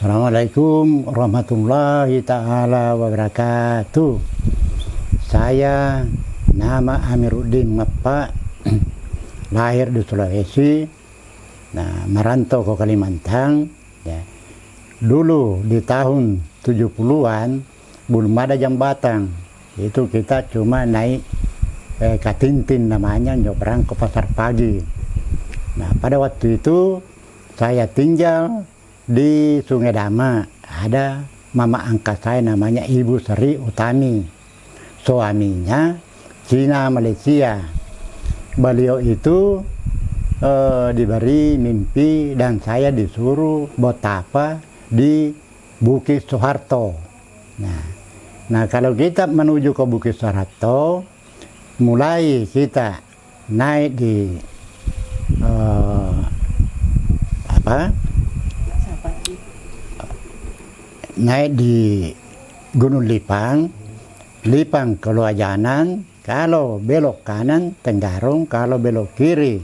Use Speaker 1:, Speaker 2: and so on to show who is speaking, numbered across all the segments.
Speaker 1: Assalamualaikum warahmatullahi ta'ala wabarakatuh. Saya nama Amiruddin Mappa, lahir di Sulawesi, nah, merantau ke Kalimantan. Ya. Dulu di tahun 70-an belum ada jembatan, itu kita cuma naik katintin namanya, nyobrang ke pasar pagi. Nah, pada waktu itu saya tinggal di Sungai Dama, ada mama angkat saya namanya Ibu Sri Utami, suaminya Cina Malaysia. Beliau itu diberi mimpi dan saya disuruh betapa di Bukit Soeharto. Nah, kalau kita menuju ke Bukit Soeharto, mulai kita naik di naik di Gunung Lipang, Lipang ke Luajanan, kalau belok kanan Tenggarong, kalau belok kiri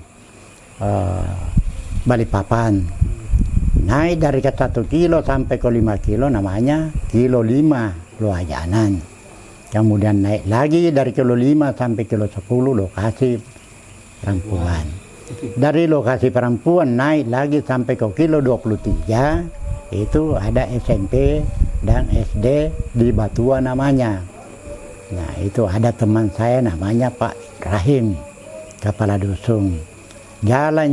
Speaker 1: Balikpapan. Naik dari ke 1 kilo sampai ke 5 kilo namanya kilo 5 Luajanan. Kemudian naik lagi dari kilo 5 sampai kilo 10 lokasi perempuan. Dari lokasi perempuan naik lagi sampai ke kilo 23. Itu ada SMP dan SD di Batua namanya. Nah, itu ada teman saya namanya Pak Rahim, kepala dusun. Jalan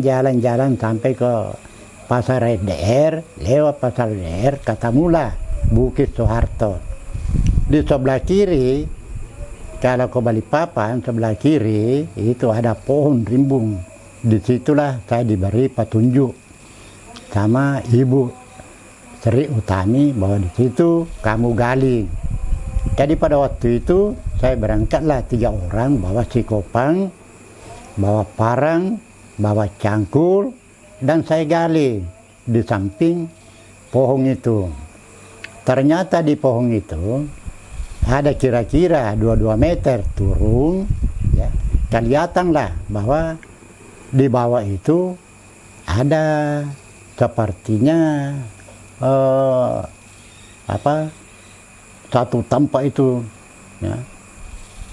Speaker 1: sampai ke Pasar RDR, lewat Pasar RDR, ketemulah Bukit Soeharto. Di sebelah kiri, kalau ke Balikpapan, sebelah kiri itu ada pohon rimbun. Disitulah saya diberi petunjuk sama Ibu Sri Utami bahwa di situ kamu gali. Jadi pada waktu itu saya berangkatlah 3 orang, bawa sikopang, bawa parang, bawa cangkul, dan saya gali di samping pohon itu. Ternyata di pohon itu ada kira-kira 22 meter turun, ya, kelihatanlah bahwa di bawah itu ada sepertinya satu tempat itu, ya.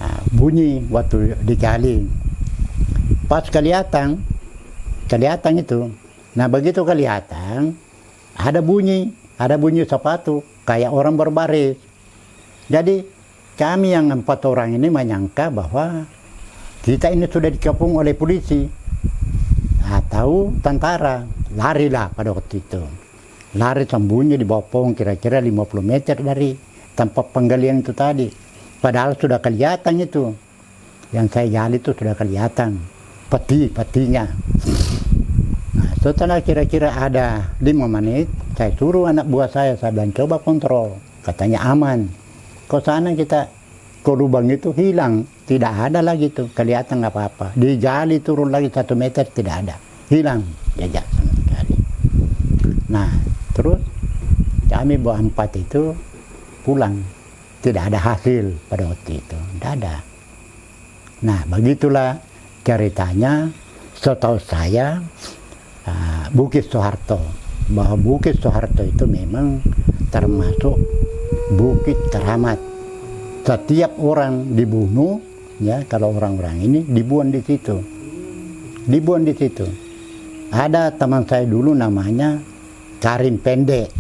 Speaker 1: Nah, bunyi waktu digali. Pas kelihatan itu. Nah, begitu kelihatan ada bunyi sepatu kayak orang berbaris. Jadi kami yang 4 orang ini menyangka bahwa kita ini sudah dikepung oleh polisi atau tentara. Larilah pada waktu itu. Lari sembunyi di bawah pohon kira-kira 50 meter dari tempat penggalian itu tadi. Padahal sudah kelihatan itu. Yang saya gali itu sudah kelihatan petinya. Nah, setelah kira-kira ada 5 menit, saya suruh anak buah saya bilang coba kontrol. Katanya aman. Ke sana kita ke lubang itu hilang. Tidak ada lagi tuh, kelihatan nggak apa-apa. Digali turun lagi 1 meter tidak ada. Hilang jejak sama sekali. Nah, terus Kami berempat itu pulang. Tidak ada hasil pada waktu itu. Tidak ada. Nah, begitulah ceritanya. Setahu saya, Bukit Soeharto. Bahwa Bukit Soeharto itu memang termasuk bukit keramat. Setiap orang dibunuh, ya, kalau orang-orang ini dibuang di situ. Dibuang di situ. Ada teman saya dulu namanya Karim Pendek.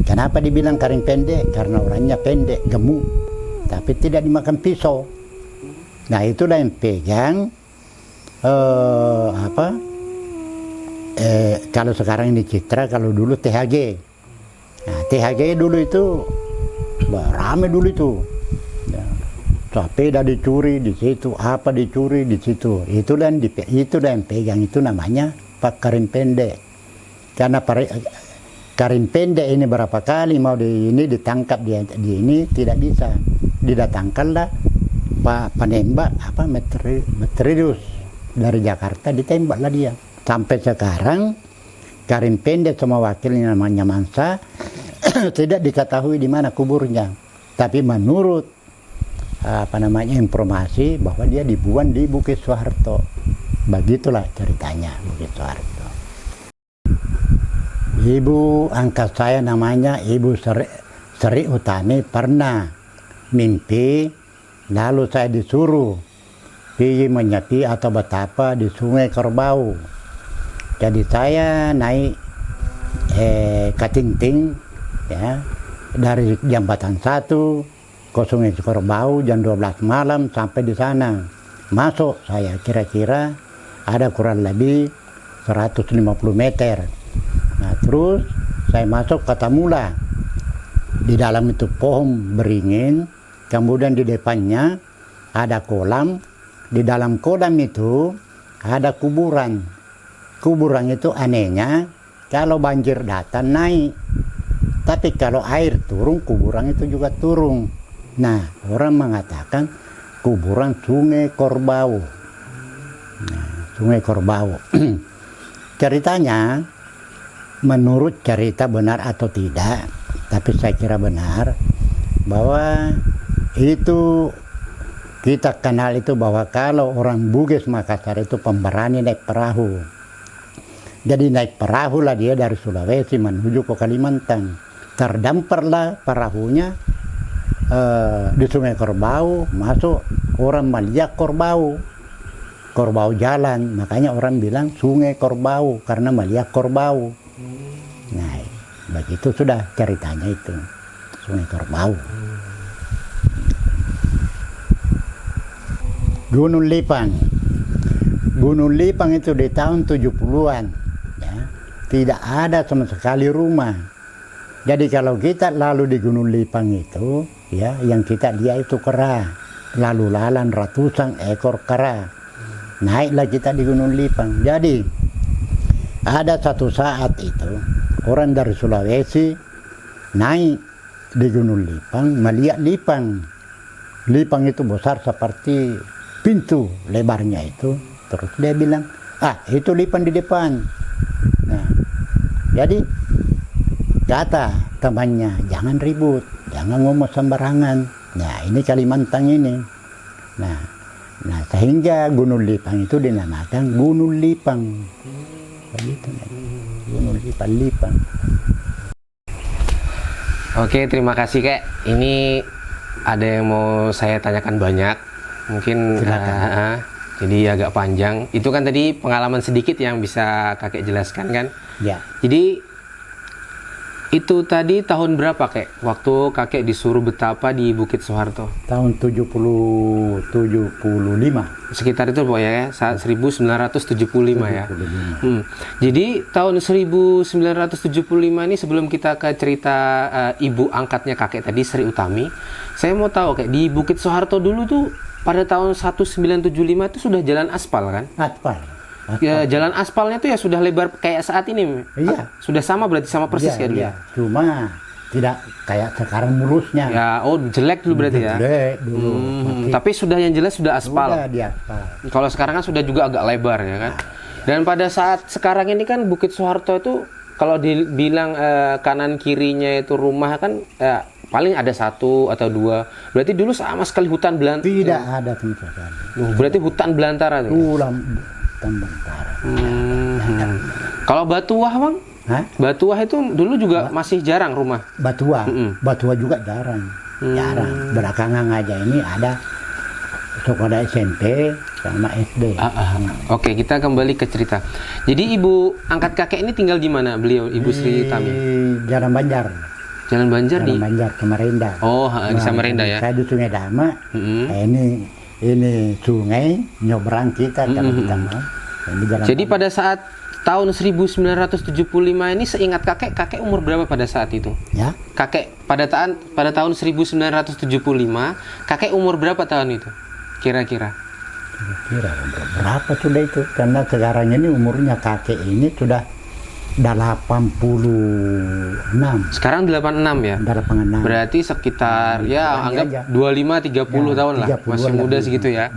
Speaker 1: Kenapa dibilang Karim Pendek? Karena orangnya pendek, gemuk, tapi tidak dimakan pisau. Nah, itulah yang pegang kalau sekarang ini Citra, kalau dulu THG. Nah, THG dulu itu rame dulu itu. Ya, sepeda dicuri di situ, apa dicuri di situ. Itulah yang pegang, itu namanya Pak Karim Pendek. Karena Karim Pendek ini berapa kali mau ditangkap di ini tidak bisa. Didatangkanlah Pak penembak Metrius dari Jakarta, ditembaklah dia. Sampai sekarang Karim Pendek sama wakilnya namanya Mansa tidak diketahui di mana kuburnya. Tapi menurut informasi bahwa dia dibuang di Bukit Soeharto. Begitulah ceritanya Bukit Soeharto. Ibu angkat saya namanya Ibu Sri Utami pernah mimpi, lalu saya disuruh pergi menyepi atau betapa di Sungai Kerbau. Jadi saya naik Katingting, ya, dari jembatan 1 ke Sungai Kerbau jam 12 malam sampai di sana. Masuk saya kira-kira ada kurang lebih 150 meter. Nah, terus saya masuk ke Tamula. Di dalam itu pohon beringin, kemudian di depannya ada kolam. Di dalam kolam itu ada kuburan. Kuburan itu anehnya kalau banjir datang naik. Tapi kalau air turun, kuburan itu juga turun. Nah, orang mengatakan kuburan Sungai Kerbau. Nah, Sungai Kerbau. Ceritanya, menurut cerita benar atau tidak, tapi saya kira benar, bahwa itu kita kenal itu bahwa kalau orang Bugis Makassar itu pemberani naik perahu. Jadi naik perahu lah dia dari Sulawesi menuju ke Kalimantan. Terdamparlah perahunya di Sungai Kerbau, masuk orang melihat Kerbau. Kerbau jalan, makanya orang bilang Sungai Kerbau karena melihat Kerbau. Nah, begitu sudah ceritanya itu Sungai Kerbau. Gunung Lipang. Gunung Lipang itu di tahun 70-an, ya, tidak ada sama sekali rumah. Jadi kalau kita lalu di Gunung Lipang itu, ya, yang kita lihat itu kera, lalu lalang ratusan ekor kera. Naiklah kita di Gunung Lipang. Jadi ada satu saat itu orang dari Sulawesi naik di Gunung Lipang, melihat Lipang. Lipang itu besar seperti pintu lebarnya itu. Terus dia bilang, itu Lipang di depan. Nah, jadi kata temannya, jangan ribut, jangan ngomong sembarangan. Nah, ini Kalimantan ini. Nah, sehingga Gunung Lipang itu dinamakan Gunung Lipang. Begitu, Gunung Lipang.
Speaker 2: Oke, terima kasih Kek. Ini ada yang mau saya tanyakan banyak. Mungkin jadi agak panjang. Itu kan tadi pengalaman sedikit yang bisa Kakek jelaskan kan?
Speaker 1: Ya.
Speaker 2: Jadi itu tadi tahun berapa Kek? Waktu Kakek disuruh betapa di Bukit Soeharto?
Speaker 1: Tahun 75.
Speaker 2: Sekitar itu pokoknya ya, saat 1975 ya. Jadi tahun 1975 ini sebelum kita ke cerita ibu angkatnya Kakek tadi, Sri Utami, saya mau tahu Kek, di Bukit Soeharto dulu tuh pada tahun 1975 itu sudah jalan aspal kan?
Speaker 1: Aspal.
Speaker 2: Ya, jalan aspalnya tuh ya sudah lebar kayak saat ini.
Speaker 1: Iya.
Speaker 2: Sudah sama berarti sama persis kayak dulu.
Speaker 1: Iya. Cuma tidak kayak sekarang mulusnya.
Speaker 2: Ya, jelek dulu berarti ya.
Speaker 1: Jelek dulu.
Speaker 2: Tapi sudah yang jelas sudah aspal.
Speaker 1: Sudah di aspal.
Speaker 2: Kalau sekarang kan sudah juga agak lebar ya kan. Dan pada saat sekarang ini kan Bukit Soeharto itu kalau dibilang kanan kirinya itu rumah kan paling ada satu atau dua. Berarti dulu sama sekali hutan belantara.
Speaker 1: Tidak ada sama sekali.
Speaker 2: Berarti hutan belantara tuh.
Speaker 1: Hutan belantara.
Speaker 2: Kalau Batuah, Bang?
Speaker 1: Hah?
Speaker 2: Batuah itu dulu juga masih jarang rumah.
Speaker 1: Batuah, Batuah juga jarang, jarang. Belakangan aja ini ada sekolah SMP sama SD.
Speaker 2: Oke, kita kembali ke cerita. Jadi ibu angkat kakek ini tinggal di mana beliau, Ibu Sri Utami?
Speaker 1: Jalan Banjar.
Speaker 2: Jalan Banjar di
Speaker 1: Banjar, Samarinda.
Speaker 2: Oh, di Samarinda ya.
Speaker 1: Saya di Sungai Dama. Ini sungai nyebrang kita kalau kita mau.
Speaker 2: Jadi pada saat tahun 1975 ini seingat kakek umur berapa pada saat itu?
Speaker 1: Ya.
Speaker 2: Kakek pada tahun 1975, kakek umur berapa tahun itu? Kira-kira
Speaker 1: berapa sudah itu? Karena sekarang ini umurnya kakek ini sudah 86.
Speaker 2: Sekarang 86 ya?
Speaker 1: 86.
Speaker 2: Berarti sekitar ya anggap 25-30 tahun lah. Masih muda segitu ya.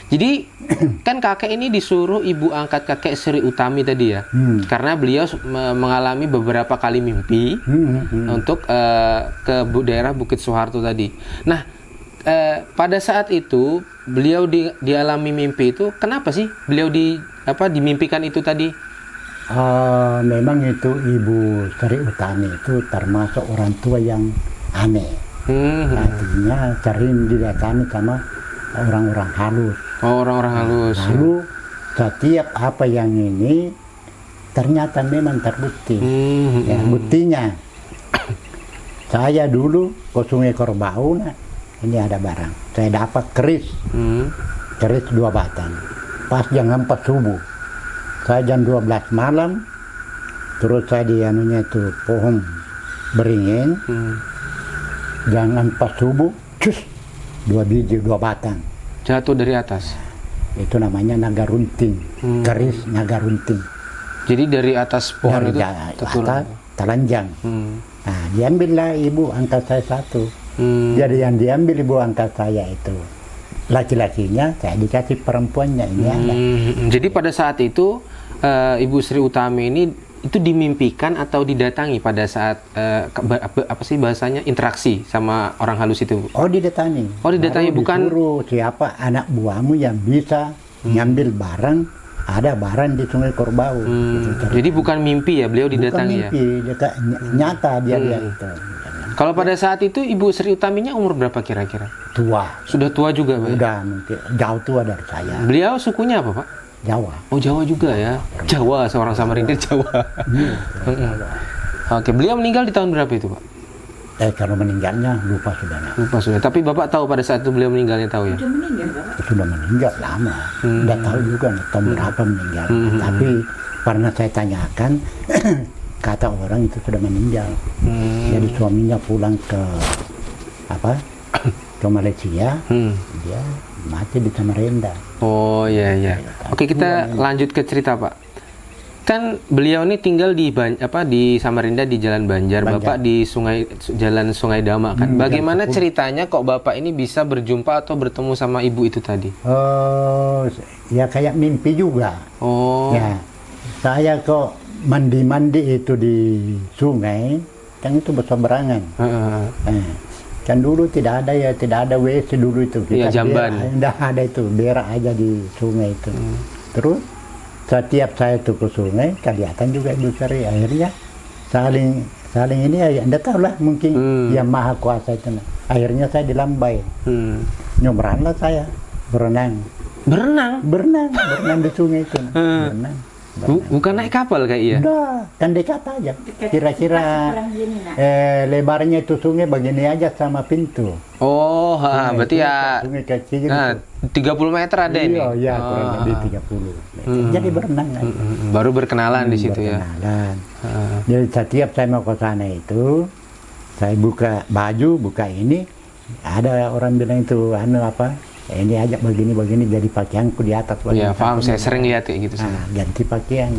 Speaker 2: Jadi kan kakek ini disuruh ibu angkat kakek Sri Utami tadi ya. Karena beliau mengalami beberapa kali mimpi untuk ke daerah Bukit Soeharto tadi. Nah, pada saat itu beliau dialami mimpi itu, kenapa sih beliau dimimpikan itu tadi?
Speaker 1: Memang itu Ibu Sri Utami itu termasuk orang tua yang aneh. Artinya sering didatangi sama orang-orang halus.
Speaker 2: Oh, orang-orang halus.
Speaker 1: Lalu setiap apa yang ini ternyata memang terbukti. Ya, buktinya saya dulu ke Sungai Korbau, ini ada barang. Saya dapat keris 2 batang. Pas jam 4 subuh. Saya jam 12 malam, terus saya di anunya itu pohon beringin, jam 4 subuh, cus, 2 biji 2 batang.
Speaker 2: Jatuh dari atas?
Speaker 1: Itu namanya naga runting, keris naga runting.
Speaker 2: Jadi dari atas pohon itu
Speaker 1: atas telanjang. Nah, diambillah ibu angkat saya satu. Jadi yang diambil ibu angkat saya itu laki-lakinya, saya dikasih perempuannya ini ada.
Speaker 2: Jadi pada saat itu Ibu Sri Utami ini itu dimimpikan atau didatangi pada saat apa sih bahasanya, interaksi sama orang halus itu?
Speaker 1: Oh, didatangi.
Speaker 2: Oh, didatangi. Bukan
Speaker 1: disuruh siapa anak buahmu yang bisa ngambil barang, ada barang di Sungai Korbau.
Speaker 2: Jadi bukan mimpi ya, beliau didatangi.
Speaker 1: Bukan mimpi, nyata dia itu.
Speaker 2: Kalau pada saat itu Ibu Sri Utaminya umur berapa kira-kira?
Speaker 1: Tua.
Speaker 2: Sudah tua juga, Pak?
Speaker 1: Udah, mungkin jauh tua dari saya.
Speaker 2: Beliau sukunya apa, Pak?
Speaker 1: Jawa.
Speaker 2: Oh, Jawa juga ya. Jawa, seorang Samarinda Jawa. Oke, beliau meninggal di tahun berapa itu, Pak?
Speaker 1: Kalau meninggalnya lupa sudah.
Speaker 2: Lupa sudah. Tapi Bapak tahu pada saat itu beliau meninggalnya, tahu ya?
Speaker 1: Sudah meninggal lama. Tidak tahu juga tahun berapa meninggal. Tapi pernah saya tanyakan, kata orang itu sudah meninggal. Jadi suaminya pulang ke Malaysia, dia mati di Samarinda.
Speaker 2: Oh iya. Oke, kita lanjut ke cerita, Pak. Kan beliau ini tinggal di Samarinda di Jalan Banjar, Bapak di Jalan Sungai Dama kan. Bagaimana ceritanya kok Bapak ini bisa berjumpa atau bertemu sama ibu itu tadi?
Speaker 1: Oh, ya kayak mimpi juga.
Speaker 2: Oh.
Speaker 1: Ya, saya kok mandi itu di sungai, kan itu berseberangan. Kan dulu tidak ada WC dulu itu.
Speaker 2: Iya, jamban.
Speaker 1: Tidak ada itu, berak aja di sungai itu. Terus setiap saya tuh ke sungai, kelihatan juga Ibu Sri. Akhirnya saling ini ya, Anda tahu lah mungkin yang maha kuasa itu. Akhirnya saya dilambai. Nyobranglah saya, berenang di sungai itu.
Speaker 2: Bukan naik kapal kayak iya?
Speaker 1: Udah, kan dekat aja. Kira-kira lebarnya itu sungai begini aja sama pintu.
Speaker 2: Oh, berarti ya
Speaker 1: sungai kecil.
Speaker 2: 30 meter ada ini?
Speaker 1: Iya, kurang lebih 30 meter. Jadi berenang aja.
Speaker 2: Baru berkenalan di situ ya?
Speaker 1: Jadi setiap saya mau ke sana itu, saya buka baju, buka ini, ada orang bilang itu, ini aja begini jadi pakaianku di atas.
Speaker 2: Iya, paham, saya sering lihat kayak gitu.
Speaker 1: Ganti pakaian,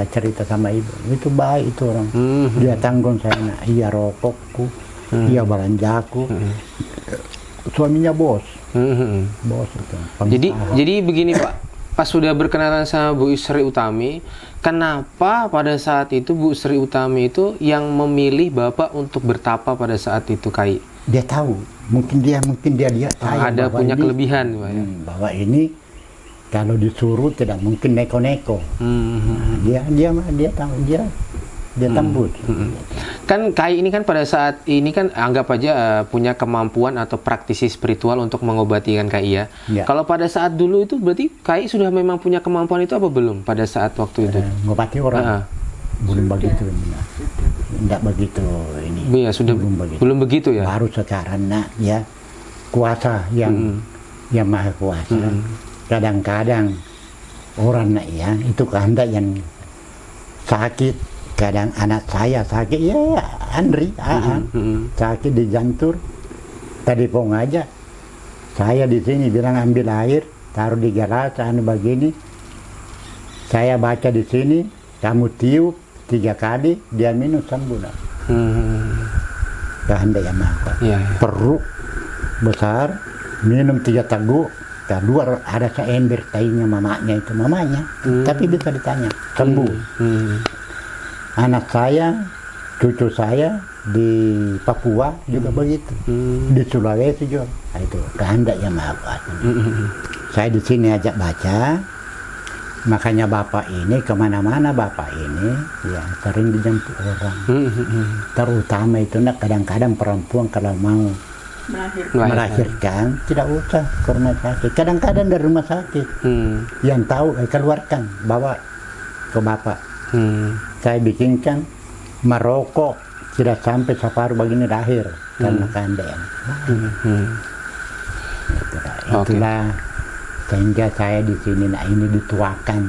Speaker 1: cerita sama ibu, itu baik itu orang. Dia tanggung saya, iya rokokku, iya belanjaku. Suaminya bos itu.
Speaker 2: Jadi begini Pak, pas sudah berkenalan sama Bu Sri Utami, kenapa pada saat itu Bu Sri Utami itu yang memilih Bapak untuk bertapa pada saat itu, Kai?
Speaker 1: Dia tahu, mungkin dia lihat saya
Speaker 2: Ada
Speaker 1: bahwa
Speaker 2: punya
Speaker 1: ini,
Speaker 2: kelebihan, Pak, ya?
Speaker 1: bahwa ini kalau disuruh tidak mungkin neko-neko. Nah, dia tahu, dia tembus.
Speaker 2: Kan Kai ini kan pada saat ini kan anggap aja punya kemampuan atau praktisi spiritual untuk mengobati kan Kai ya.
Speaker 1: Ya.
Speaker 2: Kalau pada saat dulu itu berarti Kai sudah memang punya kemampuan itu apa belum pada saat waktu itu?
Speaker 1: Ngobati orang belum begitu, tidak begitu ini.
Speaker 2: Iya, sudah belum begitu ya.
Speaker 1: Baru sekarang ya kuasa yang maha kuasa. Kadang-kadang orang ya itu kehendak yang sakit. Kadang anak saya sakit, ya Andri, sakit di jantung. Tadi pong aja, saya di sini bilang ambil air, taruh di gelas, begini. Saya baca di sini, kamu tiup 3 kali, dia minum sembuh. Kehendak yang maha.
Speaker 2: Ya.
Speaker 1: Perut besar, minum 3 teguk, keluar ada seember tainya mamanya. Tapi bisa ditanya, sembuh. Anak saya, cucu saya di Papua juga begitu, di Sulawesi juga. Nah, itu kehendak yang maha kuasa. Saya di sini ajak baca, makanya bapak ini kemana-mana bapak ini yang sering dijemput orang. Terutama itu kadang-kadang perempuan kalau mau melahirkan tidak usah ke rumah sakit. Kadang-kadang dari rumah sakit yang tahu keluarkan bawa ke bapak. Saya bikinkan merokok tidak sampai separuh begini lahir karena kehendak. Itulah sehingga saya di sini ini dituakan.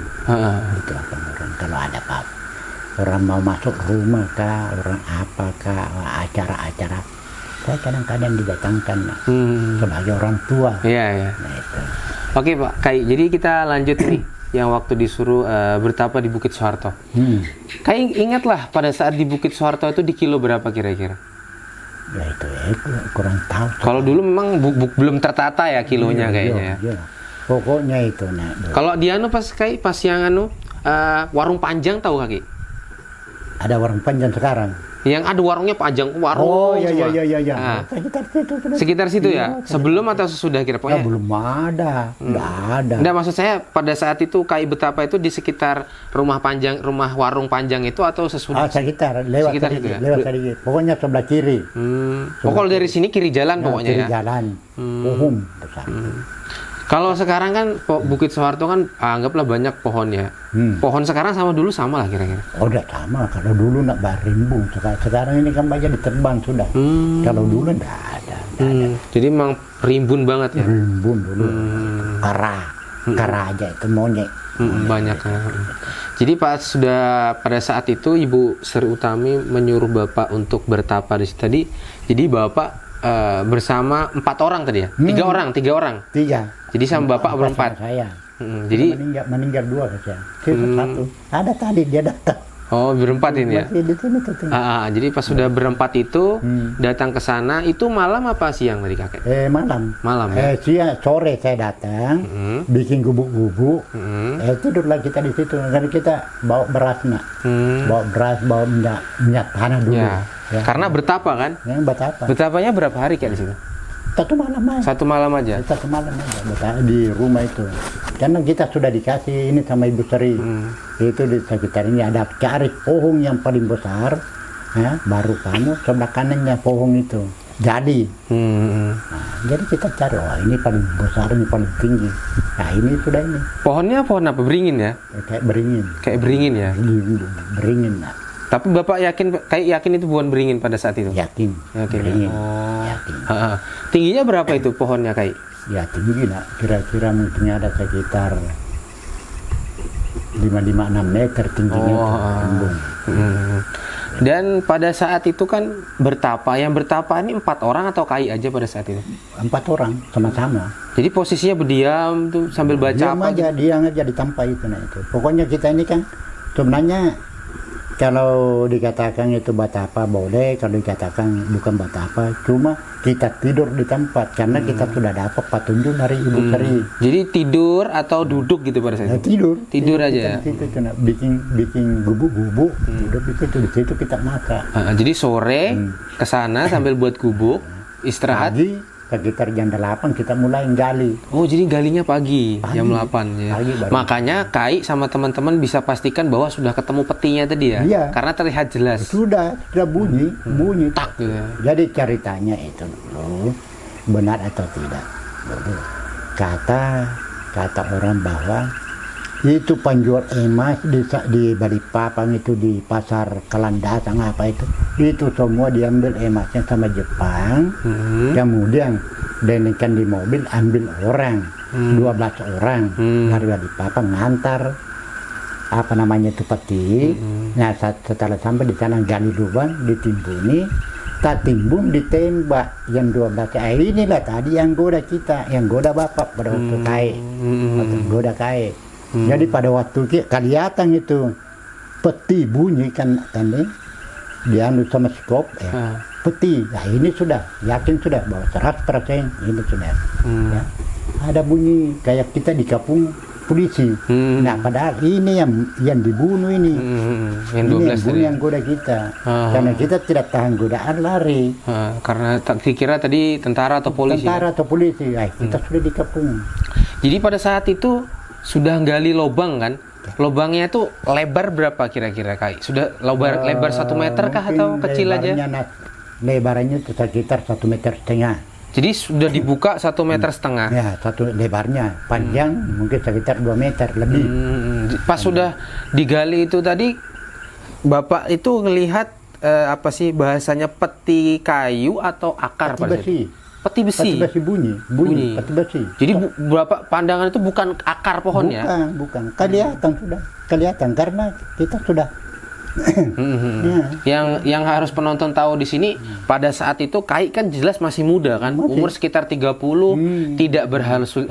Speaker 1: Dituakan orang kalau ada apa orang mau masuk rumah kah, orang apakah acara-acara, saya kadang-kadang didatangkan sebagai orang tua.
Speaker 2: Iya.
Speaker 1: Nah, itu.
Speaker 2: Oke Pak Kai, jadi kita lanjut nih yang waktu disuruh bertapa di Bukit Soeharto. Kai ingatlah pada saat di Bukit Soeharto itu di kilo berapa kira-kira?
Speaker 1: Ya itu kurang tahu.
Speaker 2: Kalau dulu memang belum tertata ya kilonya kayaknya.
Speaker 1: Iya. Pokoknya itu
Speaker 2: Kalau di pas yang warung panjang tahu Kaki?
Speaker 1: Ada warung panjang sekarang.
Speaker 2: Yang ada warungnya panjang warung.
Speaker 1: Oh iya.
Speaker 2: Nah,
Speaker 1: Sekitar situ.
Speaker 2: sekitar situ ya. Sebelum atau sesudah kira pokoknya?
Speaker 1: Belum ada. Nggak ada.
Speaker 2: Enggak, maksud saya pada saat itu Kai betapa itu di sekitar rumah warung panjang itu atau sesudah?
Speaker 1: Sekitar lewat sedikit,
Speaker 2: ya?
Speaker 1: lewat sedikit. Pokoknya sebelah kiri.
Speaker 2: Kalau dari sini kiri jalan pokoknya
Speaker 1: kiri
Speaker 2: ya.
Speaker 1: jalan. Pohon besar.
Speaker 2: Kalau sekarang kan Bukit Soeharto kan anggaplah banyak pohon ya. Pohon sekarang sama dulu sama lah kira-kira.
Speaker 1: Oh, udah sama. Kalau dulu nak barimbung. Sekarang ini kan banyak ditebang sudah. Kalau dulu enggak ada.
Speaker 2: Jadi memang rimbun banget ya.
Speaker 1: Rimbun dulu. Kara aja itu monyet.
Speaker 2: Banyak. Jadi pada saat itu Ibu Sri Utami menyuruh Bapak untuk bertapa di situ tadi. Jadi Bapak bersama 4 orang tadi ya? 3 orang.
Speaker 1: 3.
Speaker 2: Jadi sama Bapak berempat.
Speaker 1: Saya.
Speaker 2: Jadi
Speaker 1: meninggal 2 saja. Satu. Ada tadi dia datang.
Speaker 2: Oh, berempat ini ya?
Speaker 1: Masih di sini tuh.
Speaker 2: Jadi pas sudah berempat itu datang ke sana, itu malam apa siang tadi kakek?
Speaker 1: Malam.
Speaker 2: Malam ya?
Speaker 1: Sore saya datang, bikin gubuk-gubuk, tidurlah kita di situ. Karena kita bawa beras nak, bawa minyak tanah dulu.
Speaker 2: Ya. Karena bertapa kan?
Speaker 1: Bertapa.
Speaker 2: Bertapanya berapa hari kayak di situ?
Speaker 1: 1 malam aja.
Speaker 2: 1 malam aja?
Speaker 1: 1 malam aja bertapa di rumah itu. Karena kita sudah dikasih ini sama Ibu Sri. Itu di sekitar ini ada cari pohon yang paling besar, ya, baru kamu sebelah kanannya pohon itu. Jadi, jadi kita cari, ini paling besar, ini paling tinggi. Nah ini sudah ini.
Speaker 2: Pohonnya pohon apa? Beringin ya?
Speaker 1: Kayak beringin.
Speaker 2: Kayak beringin ya?
Speaker 1: Beringin. Nah.
Speaker 2: Tapi Bapak yakin itu bukan beringin pada saat itu?
Speaker 1: Yakin.
Speaker 2: Beringin.
Speaker 1: Yakin.
Speaker 2: Tingginya berapa itu pohonnya Kai?
Speaker 1: Ya tinggi nak, kira-kira mungkin ada sekitar 5-6 meter tingginya.
Speaker 2: Dan pada saat itu kan yang bertapa ini 4 orang atau Kai aja pada saat itu?
Speaker 1: 4 orang sama-sama.
Speaker 2: Jadi posisinya berdiam tuh sambil baca
Speaker 1: diam
Speaker 2: apa?
Speaker 1: Diam aja di tempat itu. Nah itu. Pokoknya kita ini kan sebenarnya kalau dikatakan itu bata apa boleh, kalau dikatakan bukan bata apa, cuma kita tidur di tempat karena kita sudah dapat petunjuk dari Ibu Sri.
Speaker 2: Jadi tidur atau duduk gitu pada saat
Speaker 1: Ya,
Speaker 2: itu? Tidur aja ya?
Speaker 1: Kita di situ cuma bikin gubuk-gubuk, tidur di situ kita makan.
Speaker 2: Jadi sore ke sana sambil buat gubuk, istirahat.
Speaker 1: Pagi sekitar jam 8 kita mulai gali.
Speaker 2: Oh, jadi galinya pagi. Jam 8 ya.
Speaker 1: Pagi baru.
Speaker 2: Makanya Kai sama teman-teman bisa pastikan bahwa sudah ketemu petinya tadi ya.
Speaker 1: Iya.
Speaker 2: Karena terlihat jelas.
Speaker 1: Sudah bunyi
Speaker 2: Tak gitu ya.
Speaker 1: Jadi ceritanya itu dulu benar atau tidak dulu. Kata orang bahwa itu penjual emas di Balikpapan itu di pasar Kalandasang apa itu semua diambil emasnya sama Jepang. Kemudian dengarkan di mobil ambil orang 12 orang dari Balikpapan ngantar apa namanya itu peti. Nah setelah sampai di sana gali lubang ditimbuni, tak timbun ditembak yang 12. Inilah tadi yang goda kita, yang goda bapak pada waktu kai, goda kai. Jadi pada waktu kelihatan itu peti bunyi kan tadi dia sama skop peti. Nah ini sudah yakin sudah bahwa 100% ini sudah. Ya. Ada bunyi kayak kita di kampung polisi. Nah padahal ini yang dibunuh ini.
Speaker 2: Yang 12
Speaker 1: ini yang yang goda kita. Karena kita tidak tahan godaan lari.
Speaker 2: Karena dikira tadi tentara atau polisi.
Speaker 1: Tentara atau polisi. Kita sudah di kampung.
Speaker 2: Jadi pada saat itu sudah gali lubang kan? Lubangnya itu lebar berapa kira-kira Kai? Sudah lebar 1 meter kah atau kecil aja?
Speaker 1: Lebarnya itu sekitar 1,5 meter.
Speaker 2: Jadi sudah dibuka 1,5 meter.
Speaker 1: Ya, satu lebarnya. Panjang mungkin sekitar 2 meter lebih.
Speaker 2: Pas sudah digali itu tadi, Bapak itu ngelihat apa sih bahasanya peti kayu atau akar pada
Speaker 1: besi.
Speaker 2: Peti besi.
Speaker 1: Peti besi bunyi. Peti besi.
Speaker 2: Jadi Bapak pandangan itu bukan akar pohon ya?
Speaker 1: Bukan. Kelihatan karena kita sudah.
Speaker 2: Yang harus penonton tahu di sini pada saat itu Kai kan jelas masih muda kan, umur sekitar 30, tidak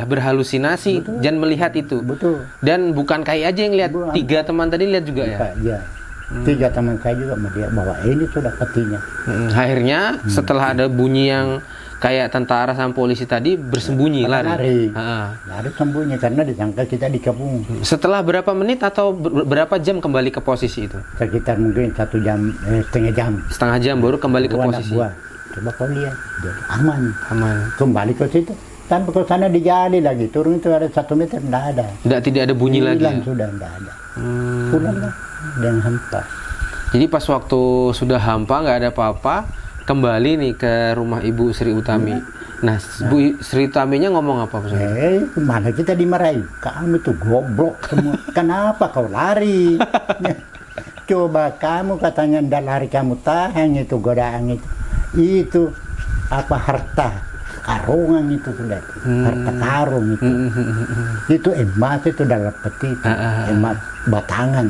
Speaker 2: berhalusinasi dan melihat itu.
Speaker 1: Betul.
Speaker 2: Dan bukan Kai aja yang lihat, 3 teman tadi lihat juga ya.
Speaker 1: Iya. 3 teman saya juga melihat bahwa ini sudah petinya.
Speaker 2: Akhirnya setelah ada bunyi yang kayak tentara sama polisi tadi bersembunyi lari.
Speaker 1: Lari sembunyi karena disangka kita di kampung.
Speaker 2: Setelah berapa menit atau berapa jam kembali ke posisi itu?
Speaker 1: Sekitar mungkin 1 jam, setengah jam.
Speaker 2: Setengah jam baru kembali ke posisi.
Speaker 1: Coba kau lihat, aman. Kembali ke situ. Sampai ke sana digali lagi, turun itu ada 1 meter, tidak ada.
Speaker 2: Tidak ada bunyi lagi.
Speaker 1: Hilang sudah, tidak ada. Pulanglah dan hampa.
Speaker 2: Jadi pas waktu sudah hampa nggak ada apa-apa, kembali nih ke rumah Ibu Sri Utami. Nah, Bu Sri Utaminya ngomong apa?
Speaker 1: Mana kita dimarahi? Kamu itu goblok semua. Kenapa kau lari? Coba kamu katanya ndak lari, kamu tahan itu godaan itu. Itu apa harta karungan itu sudah. Harta karung itu. Itu emas itu dalam peti. Emas batangan.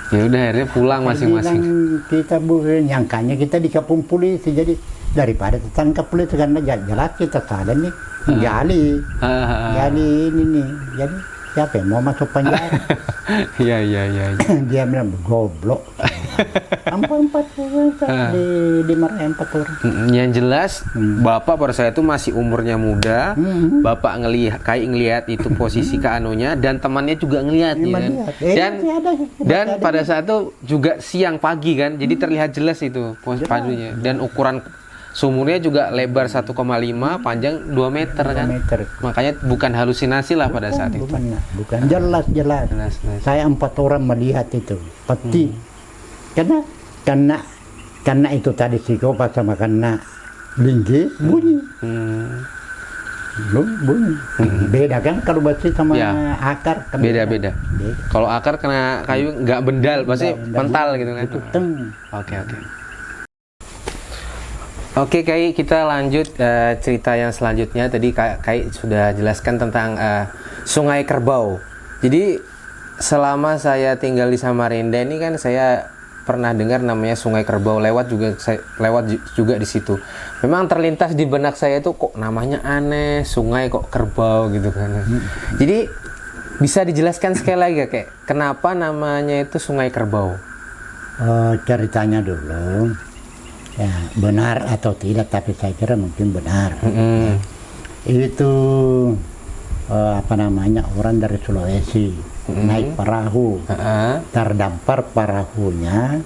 Speaker 2: Ya udah akhirnya pulang masing-masing.
Speaker 1: Kita nyangkanya kita di kampung polisi, jadi daripada tertangkap polisi karena jelas kita sadar nih gali ini nih, jadi siapa yang mau masuk penjara?
Speaker 2: Iya.
Speaker 1: Dia bilang goblok. Dimarahin 4 orang.
Speaker 2: Yang jelas Bapak pada saat itu masih umurnya muda. Bapak ngelihat itu posisi Kanonya dan temannya juga ngelihat ya kan? Dan pada saat itu juga siang pagi kan. Jadi terlihat jelas itu padunya dan ukuran sumurnya juga lebar 1,5, panjang 2 meter kan. Makanya bukan halusinasi lah pada saat itu.
Speaker 1: Bukan. Jelas. Saya 4 orang melihat itu peti. Karena itu tadi psikopat sama karena linggis bunyi. Bunyi. Beda kan kalau besi sama akar.
Speaker 2: Beda. Kalau akar kena kayu nggak bendal, pasti mental gitu kan.
Speaker 1: Itu teng.
Speaker 2: Oke, Kai, kita lanjut cerita yang selanjutnya. Tadi Kai sudah jelaskan tentang Sungai Kerbau. Jadi selama saya tinggal di Samarinda ini kan saya pernah dengar namanya Sungai Kerbau, lewat juga di situ. Memang terlintas di benak saya itu kok namanya aneh, sungai kok kerbau gitu kan. Jadi bisa dijelaskan sekali lagi kayak kenapa namanya itu Sungai Kerbau?
Speaker 1: Ceritanya dulu, ya benar atau tidak, tapi saya kira mungkin benar. Itu apa namanya, orang dari Sulawesi naik perahu, terdampar perahunya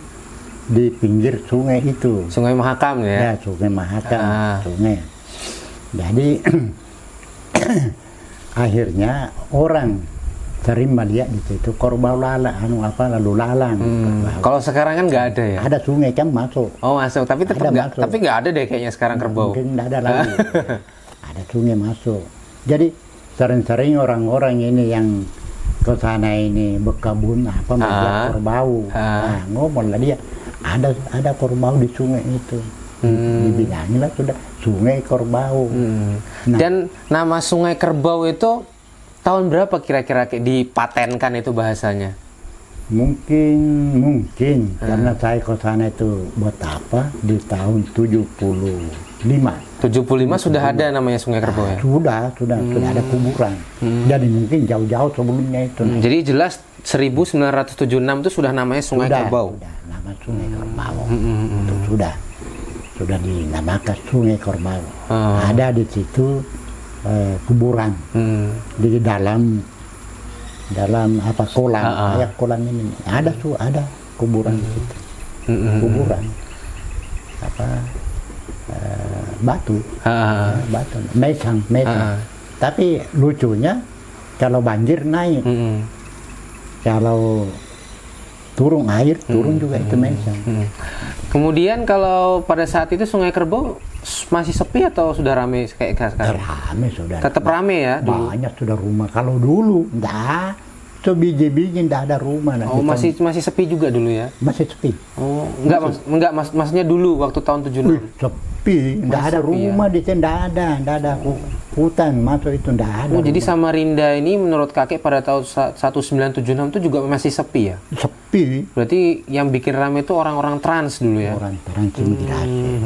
Speaker 1: di pinggir sungai itu.
Speaker 2: Sungai Mahakam ya?
Speaker 1: Ya, Sungai Mahakam, sungai. Jadi akhirnya orang sering melihat di situ kerbau lalu lalang.
Speaker 2: Kalau sekarang kan nggak ada ya?
Speaker 1: Ada sungai kan masuk.
Speaker 2: Oh masuk, tapi tetap
Speaker 1: Ada
Speaker 2: nggak,
Speaker 1: masuk.
Speaker 2: tapi nggak ada deh kayaknya sekarang kerbau.
Speaker 1: Mungkin nggak ada lagi. Ada sungai masuk. Jadi sering-sering orang-orang ini yang ke sana ini berkebun apa melihat kerbau. Nah, ngomong lah dia, ada kerbau di sungai itu. Dibilangin lah sudah sungai kerbau. Nah,
Speaker 2: Dan nama sungai kerbau itu tahun berapa kira-kira dipatenkan itu bahasanya?
Speaker 1: mungkin karena saya ke sana itu buat apa di tahun 75.
Speaker 2: 75 sudah ada namanya sungai kerbau ya?
Speaker 1: Sudah ada kuburan. Jadi mungkin jauh-jauh sebelumnya itu.
Speaker 2: Jadi jelas 1976 itu sudah namanya sungai kerbau.
Speaker 1: Sudah, nama sungai kerbau. Itu sudah dinamakan sungai kerbau. Ada di situ kuburan di dalam apa kolam, kayak kolam ini ada kuburan di situ. Kuburan apa batu mesang. Tapi lucunya kalau banjir naik, kalau turun air turun juga itu mesang.
Speaker 2: Kemudian kalau pada saat itu sungai kerbau masih sepi atau sudah ramai kayak sekarang?
Speaker 1: Rame sudah.
Speaker 2: Tetap rame ya dulu?
Speaker 1: Banyak sudah rumah. Kalau dulu enggak, sebiji-biji enggak ada rumah.
Speaker 2: Oh masih sepi juga dulu ya?
Speaker 1: Masih sepi.
Speaker 2: Oh enggak maksudnya dulu waktu tahun 76.
Speaker 1: Sepi, enggak ada rumah di sini, enggak ada hutan masuk itu enggak ada.
Speaker 2: Oh jadi Samarinda ini menurut kakek pada tahun 1976 itu juga masih sepi ya?
Speaker 1: Sepi.
Speaker 2: Berarti yang bikin rame itu orang-orang trans dulu ya?
Speaker 1: Orang transmigrasi.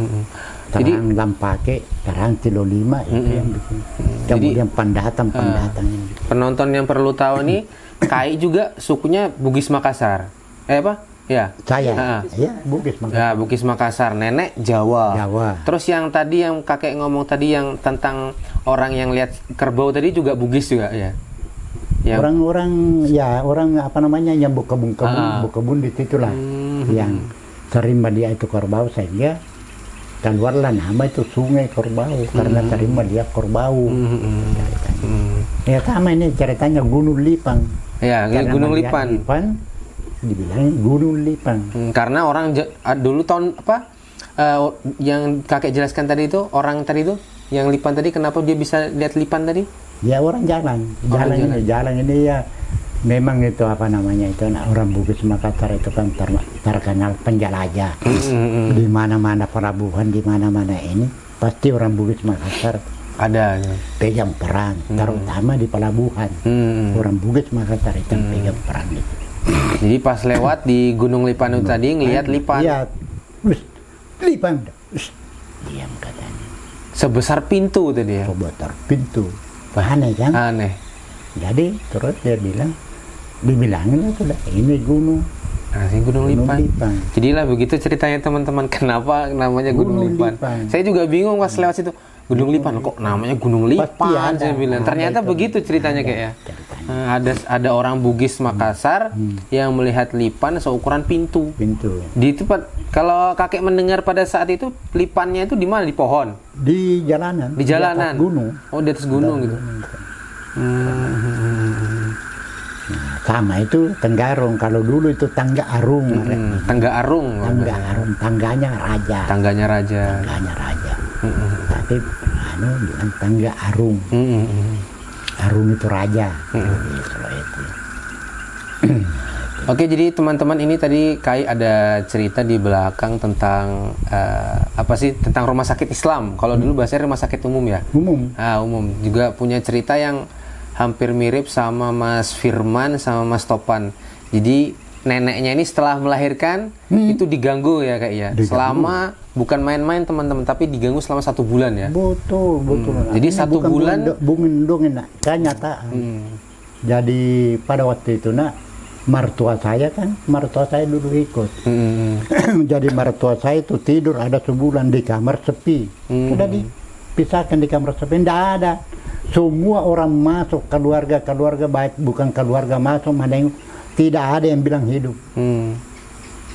Speaker 1: Terang Lampake, terang Kilo 5 itu yang bikin. Kemudian pendatang ini.
Speaker 2: Penonton yang perlu tahu nih, Kai juga sukunya Bugis Makassar. Apa? Ya.
Speaker 1: Saya. Ya, Bugis Makassar.
Speaker 2: Ya, Bugis Makassar. Nenek Jawa.
Speaker 1: Jawa.
Speaker 2: Terus yang tadi yang kakek ngomong tadi yang tentang orang yang lihat kerbau tadi juga Bugis juga ya.
Speaker 1: Orang apa namanya yang berkebun di situlah. Yang sering melihat itu kerbau sehingga keluarlah nama itu sungai kerbau karena sering melihat kerbau. Ya sama ini ceritanya Gunung Lipang.
Speaker 2: Ya, Gunung Lipan.
Speaker 1: Dibilang Gunung Lipang.
Speaker 2: Karena orang dulu tahun apa yang kakek jelaskan tadi itu, orang tadi itu yang Lipan tadi, kenapa dia bisa lihat Lipan tadi?
Speaker 1: Ya orang jalan ini ya memang itu apa namanya itu orang Bugis Makassar itu kan terkenal penjelajah. Di mana-mana pelabuhan, di mana-mana ini pasti orang Bugis Makassar
Speaker 2: ada
Speaker 1: pegang peran, terutama di pelabuhan. Orang Bugis Makassar itu pegang peran itu.
Speaker 2: Jadi pas lewat di Gunung Lipan itu tadi ngelihat Lipan.
Speaker 1: Iya, Lipan, diam katanya.
Speaker 2: Sebesar pintu tadi ya.
Speaker 1: Sebesar pintu, aneh kan?
Speaker 2: Aneh.
Speaker 1: Jadi terus dia dibilangin sudah ini gunung.
Speaker 2: Nah, Gunung Lipan. Jadilah begitu ceritanya teman-teman, kenapa namanya Gunung Lipan. Saya juga bingung pas lewat situ. Gunung Lipan kok namanya Gunung Lipan, saya bilang. Ternyata begitu ceritanya kayak ya. Ada orang Bugis Makassar yang melihat Lipan seukuran pintu. Di tempat kalau kakek mendengar pada saat itu Lipannya itu di mana? Di pohon?
Speaker 1: Di jalanan.
Speaker 2: Di jalanan.
Speaker 1: Di atas gunung.
Speaker 2: Oh, di atas gunung gitu.
Speaker 1: Nah, sama itu Tenggarong. Kalau dulu itu Tangga Arung.
Speaker 2: Tangga Arung.
Speaker 1: Tangganya raja.
Speaker 2: Tangganya raja.
Speaker 1: Tapi bilang Tangga Arung. Arung itu raja.
Speaker 2: Oke, jadi teman-teman ini tadi Kai ada cerita di belakang tentang apa sih, tentang rumah sakit Islam. Kalau dulu bahasanya rumah sakit umum ya. Umum. Juga punya cerita yang hampir mirip sama Mas Firman sama Mas Topan. Jadi neneknya ini setelah melahirkan itu diganggu ya Kak ya. Selama bukan main-main teman-teman, tapi diganggu selama 1 bulan ya.
Speaker 1: Betul.
Speaker 2: Jadi 1 bulan.
Speaker 1: Bungin kan nyata. Jadi pada waktu itu mertua saya dulu ikut. Jadi mertua saya itu tidur ada sebulan di kamar sepi. Sudah dipisahkan di kamar sepi, tidak ada. Semua orang masuk, keluarga baik bukan keluarga masuk, mana yang tidak ada yang bilang hidup.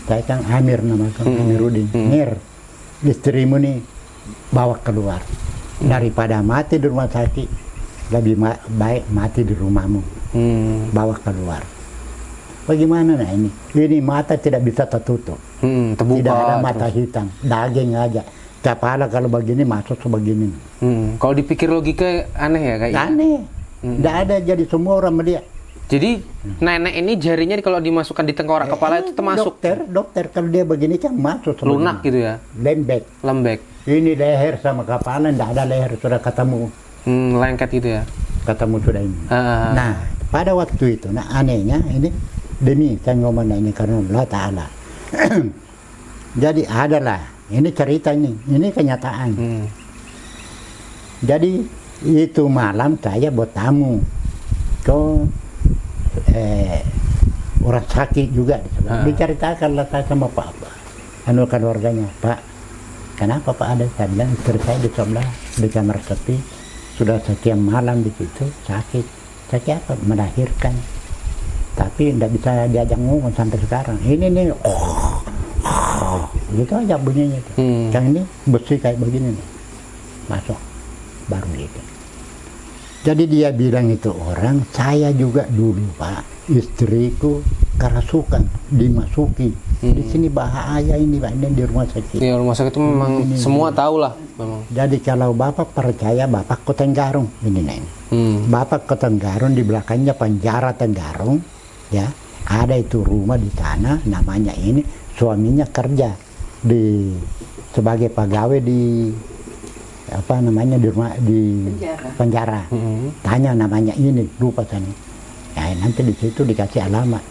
Speaker 1: Saya kan Amir namakan, Amiruddin. Mir, istrimu nih bawa keluar. Daripada mati di rumah sakit, lebih baik mati di rumahmu. Bawa keluar. Bagaimana nah ini? Ini mata tidak bisa tertutup.
Speaker 2: Terbuka.
Speaker 1: Tidak ada mata hitam, daging aja. Kepala kalau begini masuk sebegini.
Speaker 2: Kalau dipikir logika aneh ya kayak.
Speaker 1: Aneh. Tidak ada, jadi semua orang melihat.
Speaker 2: Jadi nenek ini jarinya kalau dimasukkan di tengkorak kepala itu termasuk.
Speaker 1: Dokter kalau dia begini kan masuk sebegini.
Speaker 2: Lunak gitu ya. Lembek.
Speaker 1: Ini leher sama kepala, tidak ada leher, sudah ketemu.
Speaker 2: Lengket gitu ya.
Speaker 1: Ketemu sudah ini. Nah, pada waktu itu, anehnya ini demi saya ngomong ini karena Allah Ta'ala. Jadi adalah ini cerita ini kenyataan. Jadi itu malam saya buat tamu ke orang sakit juga. Diceritakanlah saya sama Pak, keluarganya, Pak, kenapa Pak ada? Saya bilang istri saya di sebelah di kamar sepi, sudah sekian malam di situ sakit. Apa? Melahirkan. Tapi tidak bisa diajak ngomong sampai sekarang. Ini nih, gitu aja bunyinya. Yang ini besi kayak begini nih, masuk baru gitu. Jadi dia bilang itu orang, saya juga dulu Pak, istriku kerasukan, dimasuki. Di sini bahaya ini Pak, ini di rumah sakit.
Speaker 2: Di rumah sakit itu memang ini, semua tahu lah memang.
Speaker 1: Jadi kalau Bapak percaya, Bapak ke Tenggarong, ini nih. Bapak ke Tenggarong, di belakangnya penjara Tenggarong, ya. Ada itu rumah di sana, namanya ini, suaminya kerja di sebagai pegawai di apa namanya di rumah di penjara. Tanya namanya ini, lupa sana. Ya, nanti di situ dikasih alamat.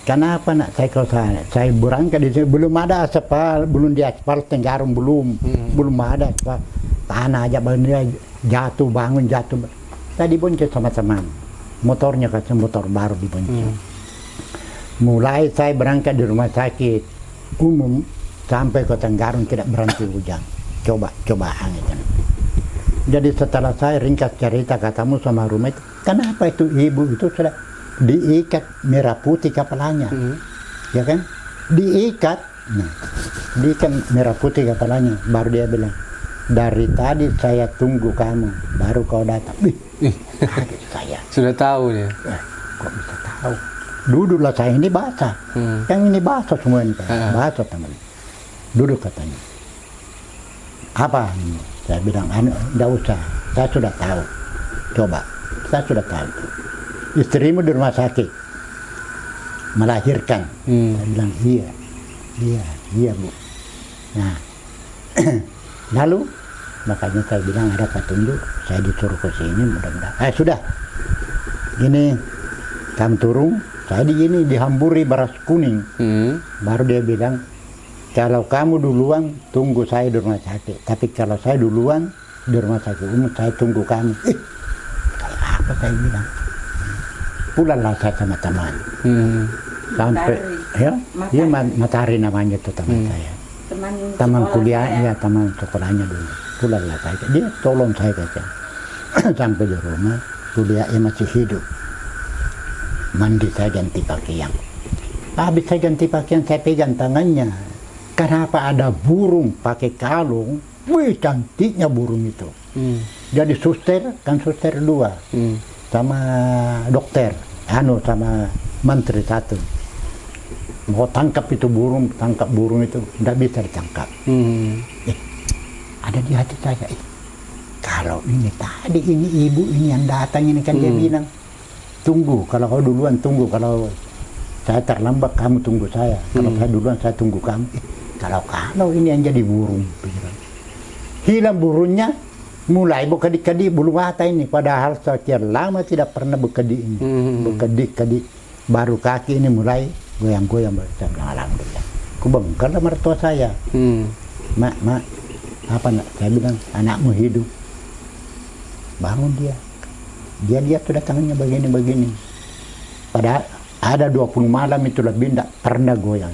Speaker 1: Kenapa nak saya berangkat di sini belum ada aspal, belum di aspal Tenggarong belum ada aspal. Tanah aja banyak jatuh jatuh. Tadi bonceng sama teman. Motornya kasih motor baru dibonceng. Mulai saya berangkat di rumah sakit umum sampai ke Tenggarong tidak berhenti hujan. Cobaan itu. Jadi setelah saya ringkas cerita katamu sama rumah itu, kenapa itu ibu itu sudah diikat merah putih kepalanya, ya kan? Diikat merah putih kepalanya. Baru dia bilang, dari tadi saya tunggu kamu, baru kau datang. Kaget saya.
Speaker 2: Sudah tahu ya?
Speaker 1: Kok bisa tahu? Duduklah saya ini basah, yang ini basah semua ini, basah teman. Duduk katanya. Apa? Saya bilang, enggak usah, saya sudah tahu. Coba, saya sudah tahu. Istrimu di rumah sakit, melahirkan. Saya bilang, iya Bu. Nah, lalu, makanya saya bilang ada petunjuk, saya disuruh ke sini, mudah-mudahan. Sudah, ini, kamu turun, saya dihamburi beras kuning. Baru dia bilang, kalau kamu duluan, tunggu saya di rumah sakit. Tapi kalau saya duluan, di rumah sakit umum, saya tunggu kamu. Kayak apa saya bilang? Pulanglah saya sama teman. Sampai, ya Matahari namanya itu teman saya. Teman kuliah, ya teman sekolahnya dulu. Pulanglah saya. Dia tolong saya saja. Sampai di rumah, kuliahnya masih hidup. Mandi saya ganti pakaian. Habis saya ganti pakaian, saya pegang tangannya. Kenapa ada burung pakai kalung? Wih, cantiknya burung itu. Jadi suster dua, sama dokter, sama menteri satu. Mau tangkap burung itu, tidak bisa ditangkap. Ada di hati saya. Kalau ini tadi ini ibu ini yang datang ini kan dia bilang, tunggu. Kalau kau duluan tunggu. Kalau saya terlambat kamu tunggu saya. Kalau saya duluan saya tunggu kamu. Kalau ini yang jadi burung, hilang burungnya, mulai berkedik-kedik bulu mata ini. Padahal sekian lama tidak pernah berkedik ini, berkedik-kedik. Baru kaki ini mulai goyang-goyang. Saya bilang alhamdulillah. Aku bongkarlah mertua saya. Mak, apa nak? Saya bilang anakmu hidup. Bangun dia sudah tangannya begini-begini. Padahal Ada 20 malam itu lebih tidak pernah goyang.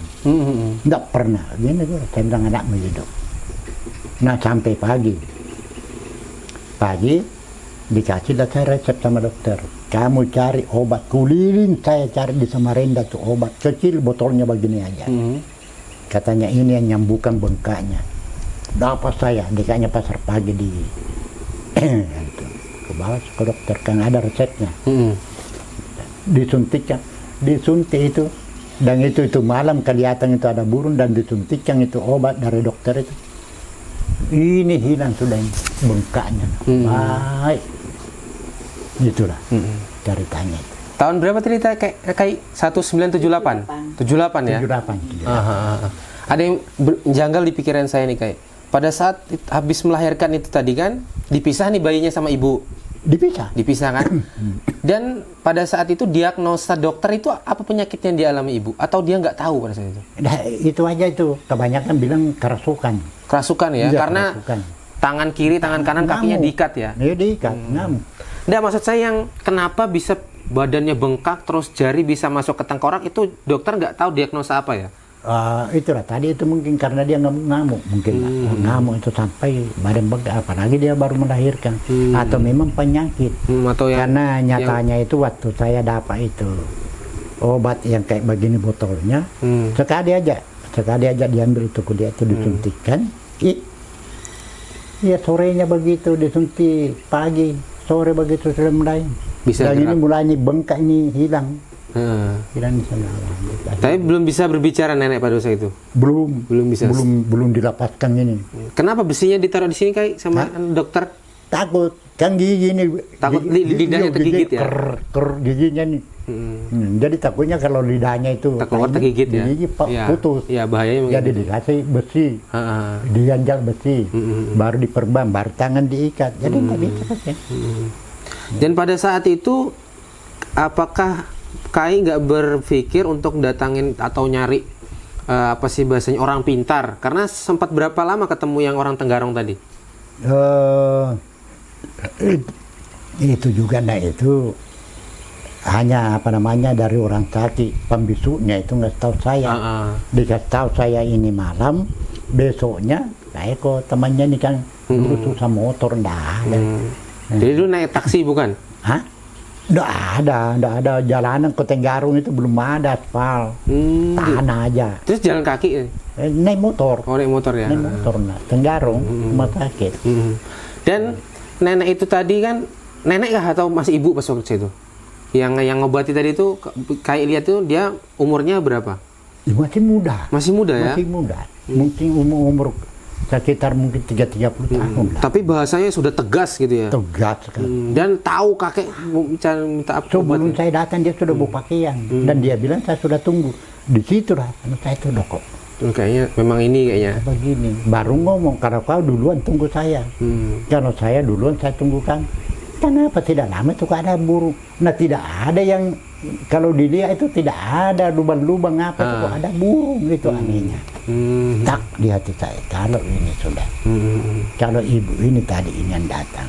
Speaker 1: Tidak pernah. Gini gue, saya bilang anakmu hidup. Nah sampai pagi. Pagi dikasih saya resep sama dokter. Kamu cari obat. Kuliling saya cari di Samarinda tuh obat. Kecil botolnya begini aja. Katanya ini yang nyambukan bengkaknya. Dapat saya, dikanya pasar pagi di ke bawah ke dokter kan ada resepnya. Disuntikkan, disuntik itu, dan itu malam kelihatan itu ada burung dan disuntikkan itu obat dari dokter itu. Ini hilang sudah ini, bengkaknya. Baik, itulah ceritanya.
Speaker 2: Tahun berapa tadi kayak 1978? 78 ya?
Speaker 1: 78.
Speaker 2: Ada yang janggal di pikiran saya nih kayak. Pada saat habis melahirkan itu tadi kan, dipisah nih bayinya sama ibu. Dipisah kan? Dan pada saat itu diagnosa dokter itu apa penyakit yang dialami ibu? Atau dia nggak tahu pada saat itu?
Speaker 1: Nah, itu aja itu, kebanyakan bilang kerasukan.
Speaker 2: Kerasukan ya?
Speaker 1: Iya,
Speaker 2: karena
Speaker 1: kerasukan.
Speaker 2: tangan kiri, tangan kanan, kakinya diikat ya?
Speaker 1: Iya diikat, ngamuk.
Speaker 2: Nggak, maksud saya yang kenapa bisa badannya bengkak terus jari bisa masuk ke tengkorak itu dokter nggak tahu diagnosa apa ya?
Speaker 1: Itulah tadi itu mungkin karena dia ngamuk mungkin ngamuk itu sampai badan bengkak, apalagi dia baru melahirkan atau memang penyakit.
Speaker 2: Atau
Speaker 1: karena nyatanya itu waktu saya dapat itu obat yang kayak begini botolnya, sekali aja diambil itu dia itu disuntikkan. Iya sorenya begitu disuntik, pagi sore begitu sudah mulai. Dan ini mulai bengkak ini hilang. Hilang sana.
Speaker 2: Tapi belum bisa berbicara nenek pada usia itu.
Speaker 1: Belum bisa. Belum dilepaskan ini.
Speaker 2: Kenapa besinya ditaruh di sini kayak sama dokter?
Speaker 1: Takut kan gigi ini.
Speaker 2: Takut lidahnya tergigit ya.
Speaker 1: Giginya nih. Jadi takutnya kalau lidahnya itu
Speaker 2: keluar tergigit ya.
Speaker 1: Gigi putus.
Speaker 2: Ya bahayanya.
Speaker 1: Jadi dikasih besi. Dianjak besi. Baru diperban, baru tangan diikat. Jadi nggak bisa kan.
Speaker 2: Dan pada saat itu apakah Kai nggak berpikir untuk datangin atau nyari apa sih bahasanya orang pintar? Karena sempat berapa lama ketemu yang orang Tenggarong tadi?
Speaker 1: Itu juga, nah itu hanya apa namanya dari orang sakit, pembisunya itu nggak tahu saya. Dikasih tahu saya ini malam, besoknya saya kok temannya ini kan dulu susah motor ndak ada.
Speaker 2: Jadi lu naik taksi bukan?
Speaker 1: Hah? Nggak ada jalanan ke Tenggarong itu belum ada aspal, tanah aja.
Speaker 2: Terus jalan kaki?
Speaker 1: Naik motor.
Speaker 2: Oh naik motor ya?
Speaker 1: Naik motor, nah. Tenggarong, rumah sakit.
Speaker 2: Dan nenek itu tadi kan, nenek kah atau masih ibu pas waktu itu? Yang ngobati tadi itu, kayak lihat itu dia umurnya berapa?
Speaker 1: Ya, masih muda.
Speaker 2: Masih muda ya?
Speaker 1: Masih muda. Mungkin umur sekitar mungkin 30 tahun lah.
Speaker 2: Tapi bahasanya sudah tegas gitu ya?
Speaker 1: Tegas sekali.
Speaker 2: Dan tahu kakek minta apa?
Speaker 1: Sebelum saya datang dia sudah bawa pakaian. Dan dia bilang saya sudah tunggu. Di situ lah saya itu kok.
Speaker 2: Kayaknya memang ini kayaknya.
Speaker 1: Begini. Baru ngomong kalau kau duluan tunggu saya. Kalau saya duluan saya tunggu kan. Kenapa tidak lama itu ada burung? Nah tidak ada yang kalau dilihat itu tidak ada lubang-lubang apa itu kok ada burung itu anehnya. Tak di hati saya kalau ini sudah. Kalau ibu ini tadi ini yang datang.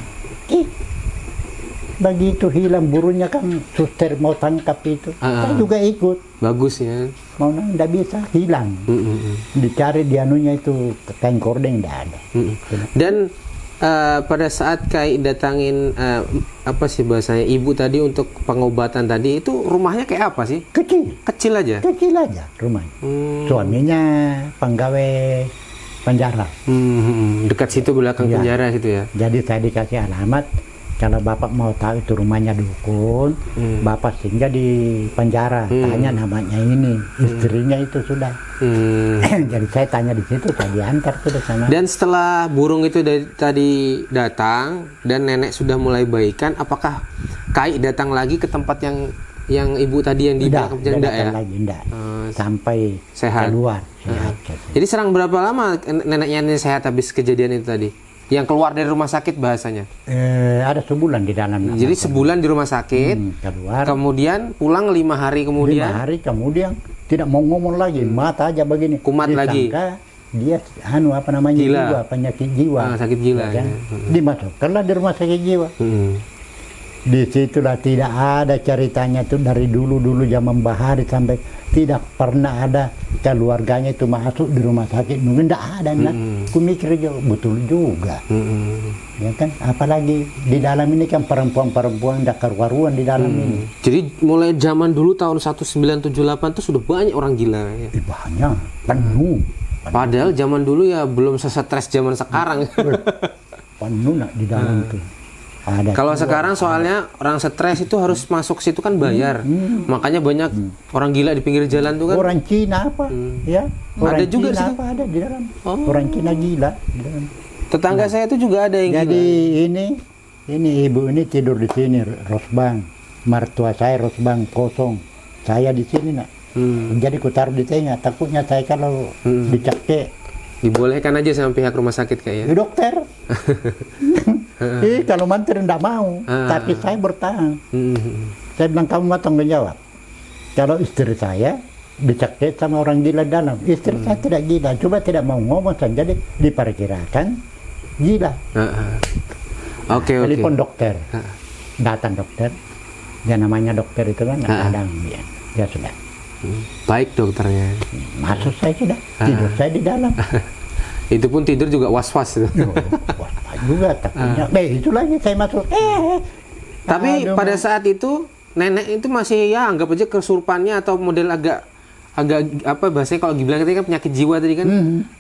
Speaker 1: Begitu hilang burungnya kan suster mau tangkap itu. Saya juga ikut.
Speaker 2: Bagus ya.
Speaker 1: Mau tidak bisa hilang. Dicari di anunya itu kain kordeng tidak ada.
Speaker 2: Dan pada saat Kai datangin apa sih bahasanya ibu tadi untuk pengobatan tadi itu rumahnya kayak apa sih? Kecil aja rumahnya. Suaminya pegawai penjara. Dekat situ belakang penjara situ ya.
Speaker 1: Jadi saya dikasih alamat kalau bapak mau tahu itu rumahnya dukun, bapak singgah di penjara, tanya namanya ini, istrinya itu sudah. Jadi saya tanya di situ, saya diantar sudah sama.
Speaker 2: Dan setelah burung itu tadi datang dan nenek sudah mulai baikan, apakah Kai datang lagi ke tempat yang ibu tadi yang di belakang penjara ya?
Speaker 1: Enggak. Sampai
Speaker 2: sehat.
Speaker 1: Keluar.
Speaker 2: Jadi serang berapa lama neneknya ini sehat habis kejadian itu tadi? Yang keluar dari rumah sakit bahasanya?
Speaker 1: Ada sebulan di dalam.
Speaker 2: Jadi sebulan di rumah sakit,
Speaker 1: keluar.
Speaker 2: Kemudian pulang 5 hari kemudian.
Speaker 1: 5 hari kemudian tidak mau ngomong lagi, mata aja begini.
Speaker 2: Kumat lagi.
Speaker 1: Dia apa namanya
Speaker 2: gila.
Speaker 1: Jiwa, penyakit jiwa.
Speaker 2: Sakit gila.
Speaker 1: Ya. Dimasukkanlah di rumah sakit jiwa. Di situlah tidak ada ceritanya tuh dari dulu zaman Bahari sampai tidak pernah ada keluarganya itu masuk di rumah sakit. Mungkin tidak ada, nak. Ku mikir juga betul juga, ya kan? Apalagi di dalam ini kan perempuan tidak karu-karuan di dalam ini.
Speaker 2: Jadi mulai zaman dulu tahun 1978 tuh sudah banyak orang gila. Ya?
Speaker 1: Banyak, penuh.
Speaker 2: Padahal zaman dulu ya belum sesetres zaman sekarang.
Speaker 1: Penuh nak di dalam tuh. Ada
Speaker 2: Kalau sekarang soalnya orang stres itu harus masuk situ kan bayar. Makanya banyak orang gila di pinggir jalan tuh kan.
Speaker 1: Orang Cina apa? Ya. Orang
Speaker 2: Ada juga
Speaker 1: Cina
Speaker 2: situ?
Speaker 1: apa ada di dalam. Orang Cina gila di dalam.
Speaker 2: Tetangga saya itu juga ada yang
Speaker 1: Jadi
Speaker 2: gila.
Speaker 1: ini ibu ini tidur di sini Rosbang. Mertua saya Rosbang kosong. Saya di sini nak. Jadi ku taruh di tengah. Takutnya saya kalau dicekek.
Speaker 2: Dibolehkan aja sama pihak rumah sakit kayaknya.
Speaker 1: Dokter. Kalau mantir tidak mau. Tapi saya bertahan. Saya bilang kamu mau tanggung jawab. Kalau istri saya dicekik sama orang gila dalam, istri saya tidak gila, coba tidak mau ngomong saja, jadi diperkirakan gila.
Speaker 2: Oke.
Speaker 1: Telepon dokter, datang dokter, ya namanya dokter itu kan kadang ya sudah.
Speaker 2: Baik dokternya.
Speaker 1: Masuk saya sudah, tidur saya di dalam.
Speaker 2: Itu pun tidur juga was-was.
Speaker 1: Was-was juga takutnya. Itu lagi saya masuk.
Speaker 2: Tapi pada saat itu nenek itu masih ya anggap aja kesurupannya atau model agak apa bahasanya kalau dibilang tadi kan penyakit jiwa tadi kan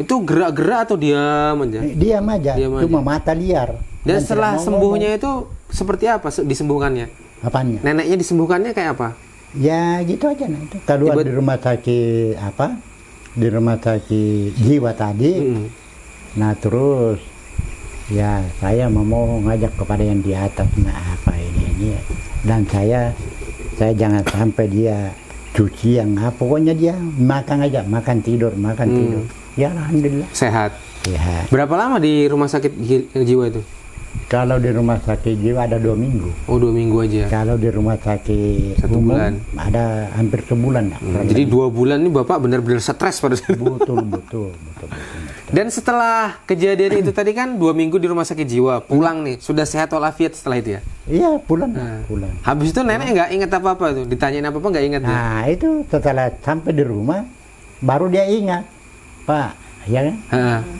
Speaker 2: itu gerak-gerak atau diam aja.
Speaker 1: Diam aja. Cuma mata liar.
Speaker 2: Dan setelah sembuhnya itu seperti apa disembuhkannya?
Speaker 1: Apanya?
Speaker 2: Neneknya disembuhkannya kayak apa?
Speaker 1: Ya gitu aja nah itu. Keluar di rumah sakit apa? Di rumah sakit jiwa tadi. Nah terus ya saya mau ngajak kepada yang di atas apa ini dan saya jangan sampai dia cuci yang apa, pokoknya dia makan aja, makan tidur. Ya alhamdulillah
Speaker 2: sehat.
Speaker 1: Berapa
Speaker 2: lama di rumah sakit jiwa itu?
Speaker 1: Kalau di rumah sakit jiwa ada 2 minggu.
Speaker 2: Oh 2 minggu aja.
Speaker 1: Kalau di rumah sakit
Speaker 2: 1
Speaker 1: umum
Speaker 2: bulan.
Speaker 1: ada hampir sebulan.
Speaker 2: Jadi 2 bulan ini Bapak benar-benar stres pada saat itu.
Speaker 1: Betul.
Speaker 2: Dan setelah kejadian itu tadi kan 2 minggu di rumah sakit jiwa, pulang nih, sudah sehat walafiat setelah itu ya?
Speaker 1: Iya, pulang.
Speaker 2: Habis itu nenek nggak ingat apa-apa tuh, ditanyain apa-apa nggak ingat dia?
Speaker 1: Nah itu setelah sampai di rumah, baru dia ingat, Pak, ya kan?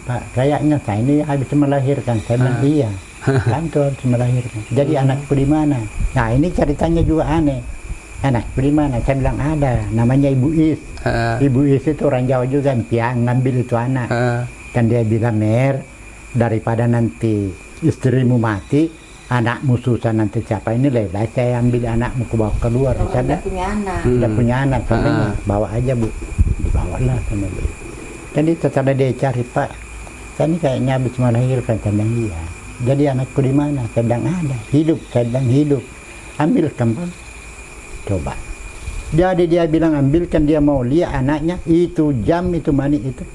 Speaker 1: Pak, kayaknya saya ini habis melahirkan. Saya bilang iya, kan tuh habis melahirkan. Jadi anakku di mana? Nah ini ceritanya juga aneh. Anakku di mana? Saya bilang ada, namanya Ibu Is. Ibu Is itu orang Jawa juga, yang ngambil itu anak. Kan dia bilang, Mer, daripada nanti istrimu mati, anakmu susah nanti siapa ini lebih saya ambil anakmu ke bawa keluar. Saya
Speaker 3: punya anak.
Speaker 1: Udah punya anak, bawa aja Bu. Dibawalah sama dia. Jadi setelah dia cari, Pak, saya ini kayaknya habis melahirkan. Saya bilang iya. Jadi anakku di mana? Saya bilang ada, hidup. Saya bilang hidup. Ambilkan Pak. Coba. Jadi dia bilang ambilkan, dia mau lihat anaknya, itu jam itu mani itu.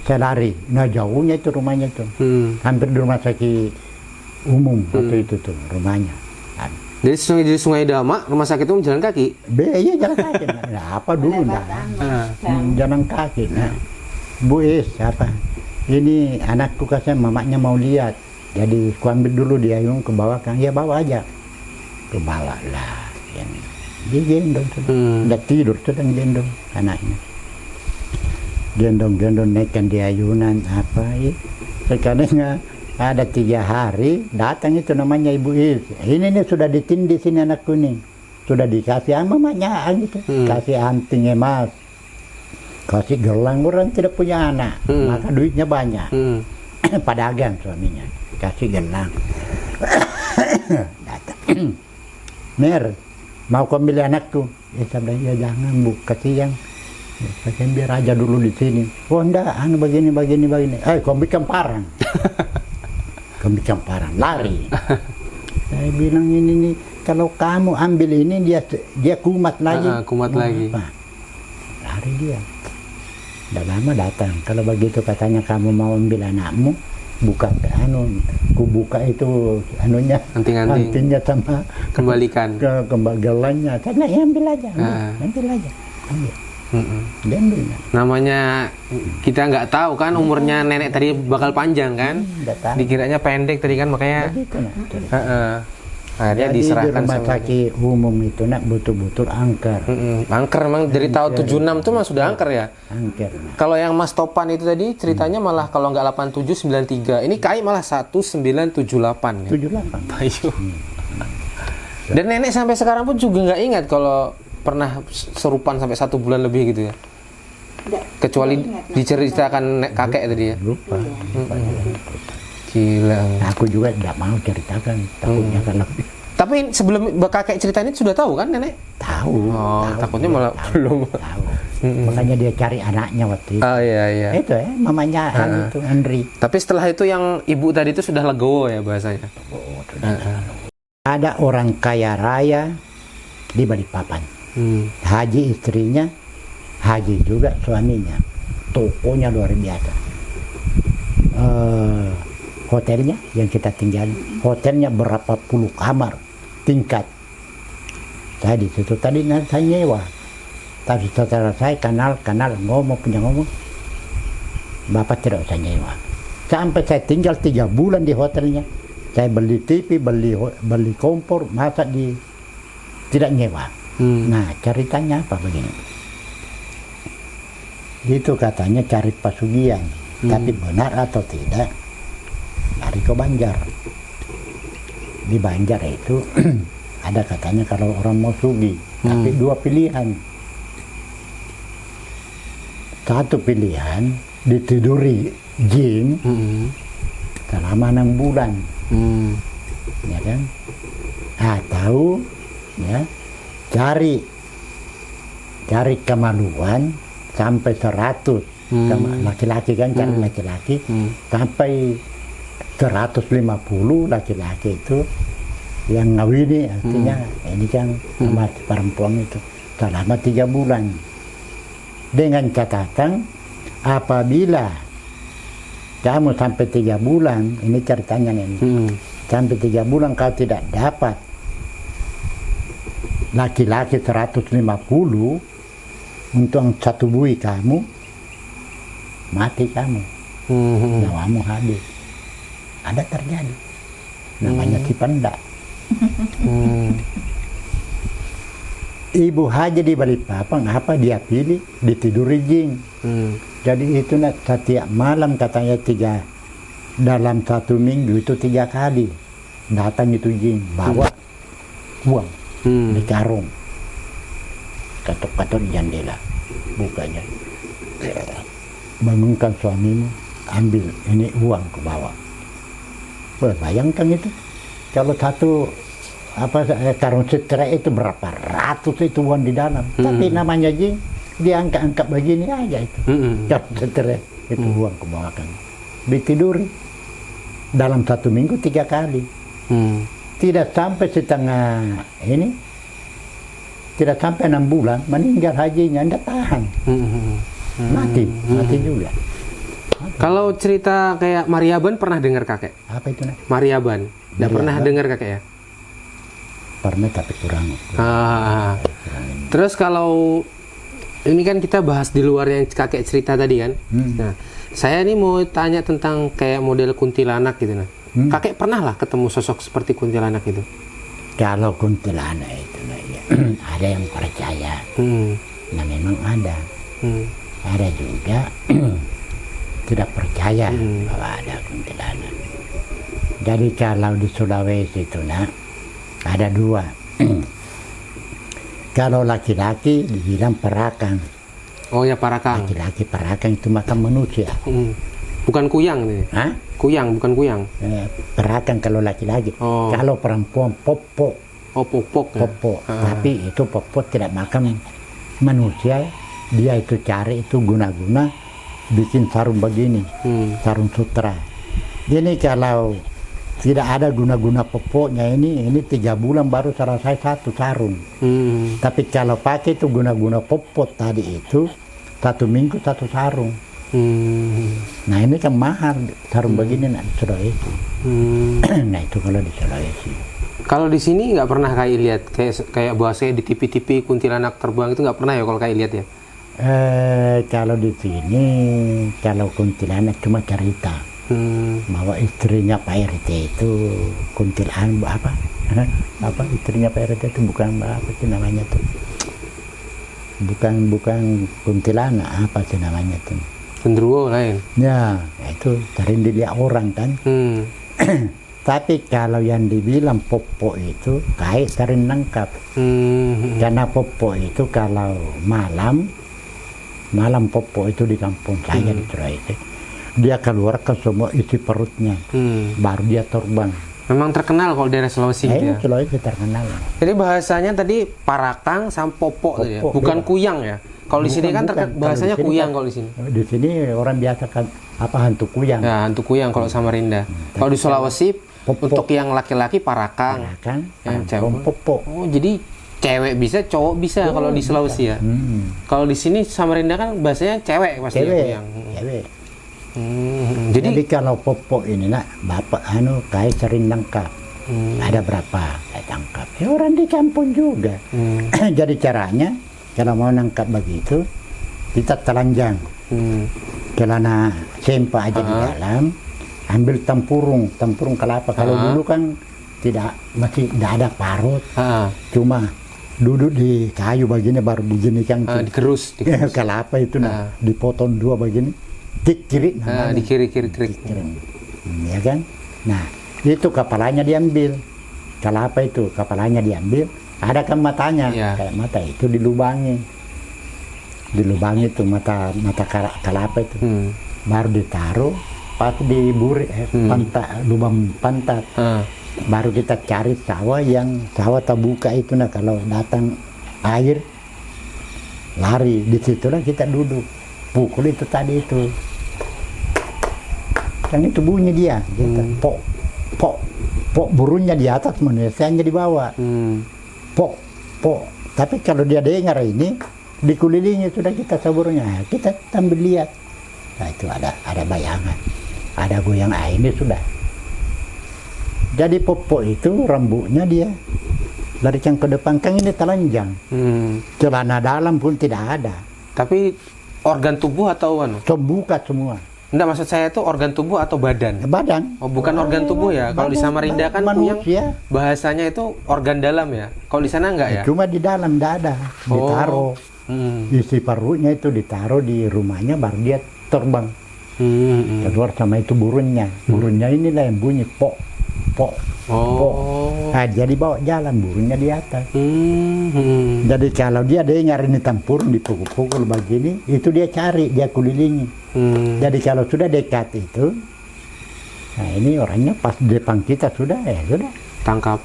Speaker 1: Saya lari, nah jauhnya itu rumahnya itu, hampir di rumah sakit umum waktu itu tuh rumahnya.
Speaker 2: Jadi di Sungai Dama, rumah sakit umum jalan kaki?
Speaker 1: Iya jalan kaki. Nah, apa dulu jalan kaki. Nah, Bu Is apa? Ini anakku kasih mamanya mau lihat, jadi ku ambil dulu dia yang ke bawah kan, ya bawa aja, ke bawah lah. Dia gendong, udah tidur sedang gendong anaknya. Gendong naikkan di ayunan apa ya. Sekarang ada 3 hari datang itu namanya Ibu Is. Ini nih sudah ditindih sini anakku nih. Sudah dikasih mamanya gitu. Kasih anting emas. Kasih gelang, orang tidak punya anak. Maka duitnya banyak. Pedagang suaminya. Kasih gelang. Datang. Mer, mau kau ambil anakku? Saya bilang, ya jangan Bu, kasihan. Saya biar aja dulu di sini. Oh enggak, begini. Kau bikin parang. Kau bikin parang, lari. Saya bilang ini nih, kalau kamu ambil ini dia kumat lagi.
Speaker 2: Kumat lagi.
Speaker 1: Apa? Lari dia. Udah lama datang. Kalau begitu katanya kamu mau ambil anakmu, buka ku buka itu antingnya sama
Speaker 2: kembalikan
Speaker 1: gelannya. Karena ya ambil aja.
Speaker 2: Namanya kita nggak tahu kan umurnya nenek tadi bakal panjang kan, dikiranya pendek tadi kan makanya. Akhirnya
Speaker 1: Jadi di
Speaker 2: diserahkan
Speaker 1: rumah
Speaker 2: sama
Speaker 1: sakit umum itu nak betul-betul angker.
Speaker 2: angker memang dari tahun 76 tuh mah sudah angker ya.
Speaker 1: Angker. Nak.
Speaker 2: Kalau yang Mas Topan itu tadi ceritanya malah kalau nggak 87 93. Ini KAI malah 1978 ya.
Speaker 1: 78.
Speaker 2: Ayo. Dan nenek sampai sekarang pun juga nggak ingat kalau pernah serupan sampai 1 bulan lebih gitu ya. Kecuali diceritakan kakek tadi ya.
Speaker 1: Lupa.
Speaker 2: Gila.
Speaker 1: Aku juga tidak mau ceritakan, takutnya kalau
Speaker 2: Tapi sebelum kakek ceritain itu sudah tahu kan nenek?
Speaker 1: tahu.
Speaker 2: Oh,
Speaker 1: tahu,
Speaker 2: takutnya malah belum.
Speaker 1: tahu. Makanya dia cari anaknya waktu itu.
Speaker 2: Oh iya iya.
Speaker 1: Itu ya, mamanya itu Andri.
Speaker 2: Tapi setelah itu yang ibu tadi itu sudah legowo ya bahasanya.
Speaker 1: Ada orang kaya raya di Balikpapan. Haji istrinya, Haji juga suaminya. Tokonya luar biasa. Hotelnya yang kita tinggal, hotelnya berapa puluh kamar, tingkat. Saya di situ tadi saya nyewa. Tapi setelah saya kenal punya ngomong, Bapak tidak usah nyewa. Sampai saya tinggal 3 bulan di hotelnya. Saya beli TV, beli kompor, masa tidak nyewa. Nah, ceritanya apa begini? Itu katanya cari pesugihan, tapi benar atau tidak? Dari ke Banjar. Di Banjar itu ada katanya kalau orang mau sugi, tapi 2 pilihan. Satu pilihan ditiduri jin selama 6 bulan. Ya kan? Atau ya cari kemaluan sampai 100 laki-laki kan, cari laki-laki sampai 150 laki-laki itu yang ngawini, artinya ini kan sama perempuan itu selama 3 bulan dengan catatan apabila kamu sampai 3 bulan, ini ceritanya nih, sampai 3 bulan kau tidak dapat laki-laki 150 untuk 1 bui kamu, mati kamu, nyawamu habis. Ada terjadi, namanya Cipendak. Ibu Haji di Balikpapan, apa dia pilih? Ditiduri jin. Jadi itu setiap malam katanya dalam 1 minggu itu 3 kali datang itu jin, bawa uang di karung, ketok-ketok jendela, bukanya, bangunkan suamimu, ambil ini uang ke bawah. Bayangkan itu, kalau satu karung setrek itu berapa ratus itu uang di dalam, tapi namanya jin, dia angkat-angkat begini aja itu, karung setrek itu uang ke bawah kan, ditiduri dalam 1 minggu 3 kali, tidak sampai setengah ini, tidak sampai 6 bulan meninggal hajinya, tidak tahan, mati juga.
Speaker 2: Kalau cerita kayak Mariaban pernah dengar kakek?
Speaker 1: Apa itu?
Speaker 2: Mariaban. Nggak pernah dengar kakek ya?
Speaker 1: Pernah tapi kurang.
Speaker 2: Terus kalau ini kan kita bahas di luar yang kakek cerita tadi kan. Nah, saya ini mau tanya tentang kayak model kuntilanak gitu nah. Kakek pernah lah ketemu sosok seperti kuntilanak itu?
Speaker 1: Kalau kuntilanak itu ya, ada yang percaya. Nah memang ada. Ada juga tidak percaya bahwa ada kuntilanak. Jadi kalau di Sulawesi itu ada 2. Kalau laki-laki dibilang perakang.
Speaker 2: Oh ya, parakang.
Speaker 1: Laki-laki perakang itu makan manusia.
Speaker 2: Bukan kuyang nih.
Speaker 1: Hah?
Speaker 2: Kuyang, bukan kuyang.
Speaker 1: Perakang kalau laki-laki.
Speaker 2: Oh.
Speaker 1: Kalau perempuan popok.
Speaker 2: Oh, popok. Ya?
Speaker 1: Popok. Tapi itu popok tidak makan manusia. Dia itu cari itu guna-guna bikin sarung begini, sarung sutra. Ini kalau tidak ada guna-guna popoknya ini 3 bulan baru selesai 1 sarung. Tapi kalau pakai itu guna-guna popok tadi itu 1 minggu 1 sarung. Nah ini kan mahal sarung begini di Sulawesi. Nah itu kalau di Sulawesi.
Speaker 2: Kalau di sini nggak pernah kayak lihat kayak bahasanya di TV-TV kuntilanak terbang itu nggak pernah ya kalau kayak lihat ya?
Speaker 1: Kalau di sini kalau kuntilanak cuma cerita bahwa istrinya Pak RT itu kuntilanak apa istrinya Pak RT itu bukan apa sih namanya tuh, bukan kuntilanak, apa sih namanya tuh
Speaker 2: Genderuwo lain.
Speaker 1: ya, itu sering dilihat orang kan. Tapi kalau yang dibilang popo itu kayak sering nangkap. Karena popo itu kalau malam popo itu di kampung saya di Sulawesi, dia keluar ke semua isi perutnya, baru dia terbang.
Speaker 2: Memang terkenal kalau daerah Sulawesi gitu ya.
Speaker 1: Sulawesi terkenal.
Speaker 2: Jadi bahasanya tadi parakang sama popo tadi ya? Bukan
Speaker 1: beda.
Speaker 2: kuyang ya. Kalau di sini kan
Speaker 1: Bukan.
Speaker 2: bahasanya
Speaker 1: Kalau di sini
Speaker 2: kuyang
Speaker 1: kan-
Speaker 2: kalau di sini.
Speaker 1: Di sini orang biasa kan apa hantu kuyang.
Speaker 2: Ya, hantu kuyang kalau Samarinda. Kalau di Sulawesi
Speaker 1: Popo.
Speaker 2: untuk yang laki-laki parakang.
Speaker 1: Kan?
Speaker 2: Yang cewek.
Speaker 1: Popo.
Speaker 2: Oh, jadi cewek bisa, cowok bisa kalau di Sulawesi ya. Kalau di sini Samarinda kan bahasanya cewek pasti ya,
Speaker 1: Cewek.
Speaker 2: kuyang.
Speaker 1: Cewek.
Speaker 2: Jadi
Speaker 1: Jadi kalau popo ini nak bapak kayak sering nangkap. Ada berapa saya tangkap. Ya, orang di kampung juga. Jadi caranya kalau mau nangkap begitu kita telanjang. Celana sempak aja di dalam, ambil tempurung kelapa. Kalau dulu kan masih tidak ada parut, cuma duduk di kayu begini baru diginikan
Speaker 2: digerus.
Speaker 1: kelapa itu dipotong dua begini, tik kiri namanya.
Speaker 2: Di kiri.
Speaker 1: Ya kan? Nah, itu kepalanya diambil. Kelapa itu kepalanya diambil, ada kan matanya, kayak mata itu dilubangi itu mata kelapa itu. Baru ditaruh pas di lubang pantat. Baru kita cari sawah terbuka itu, nah kalau datang air lari, disitulah kita duduk pukul itu tadi itu. Yang itu bunyi dia, gitu. Pok burungnya di atas, manusianya di bawah. Pok. Tapi kalau dia dengar ini, dikelilingi sudah kita saburnya, kita sambil lihat. Nah itu ada bayangan, ada goyang ini sudah. Jadi popo itu rambutnya dia larikan ke depan, kan ini telanjang. Celana dalam pun tidak ada.
Speaker 2: Tapi organ tubuh atau
Speaker 1: Terbuka semua.
Speaker 2: Enggak, maksud saya itu organ tubuh atau badan?
Speaker 1: Badan.
Speaker 2: Oh, bukan organ tubuh ya. Kalau di Samarinda kan kuyang
Speaker 1: manusia.
Speaker 2: Bahasanya itu organ dalam ya. Kalau di sana enggak ya?
Speaker 1: Cuma di dalam tidak ada. Ditaruh. Isi perutnya itu ditaruh di rumahnya, baru dia terbang. Keluar sama itu burungnya. Burungnya inilah yang bunyi pok. Nah, jadi bawa jalan burungnya di atas. Jadi kalau dia dengar ini tempurung dipukul-pukul begini, itu dia cari, dia kelilingi. Jadi kalau sudah dekat itu, nah ini orangnya pas depan kita sudah
Speaker 2: Tangkap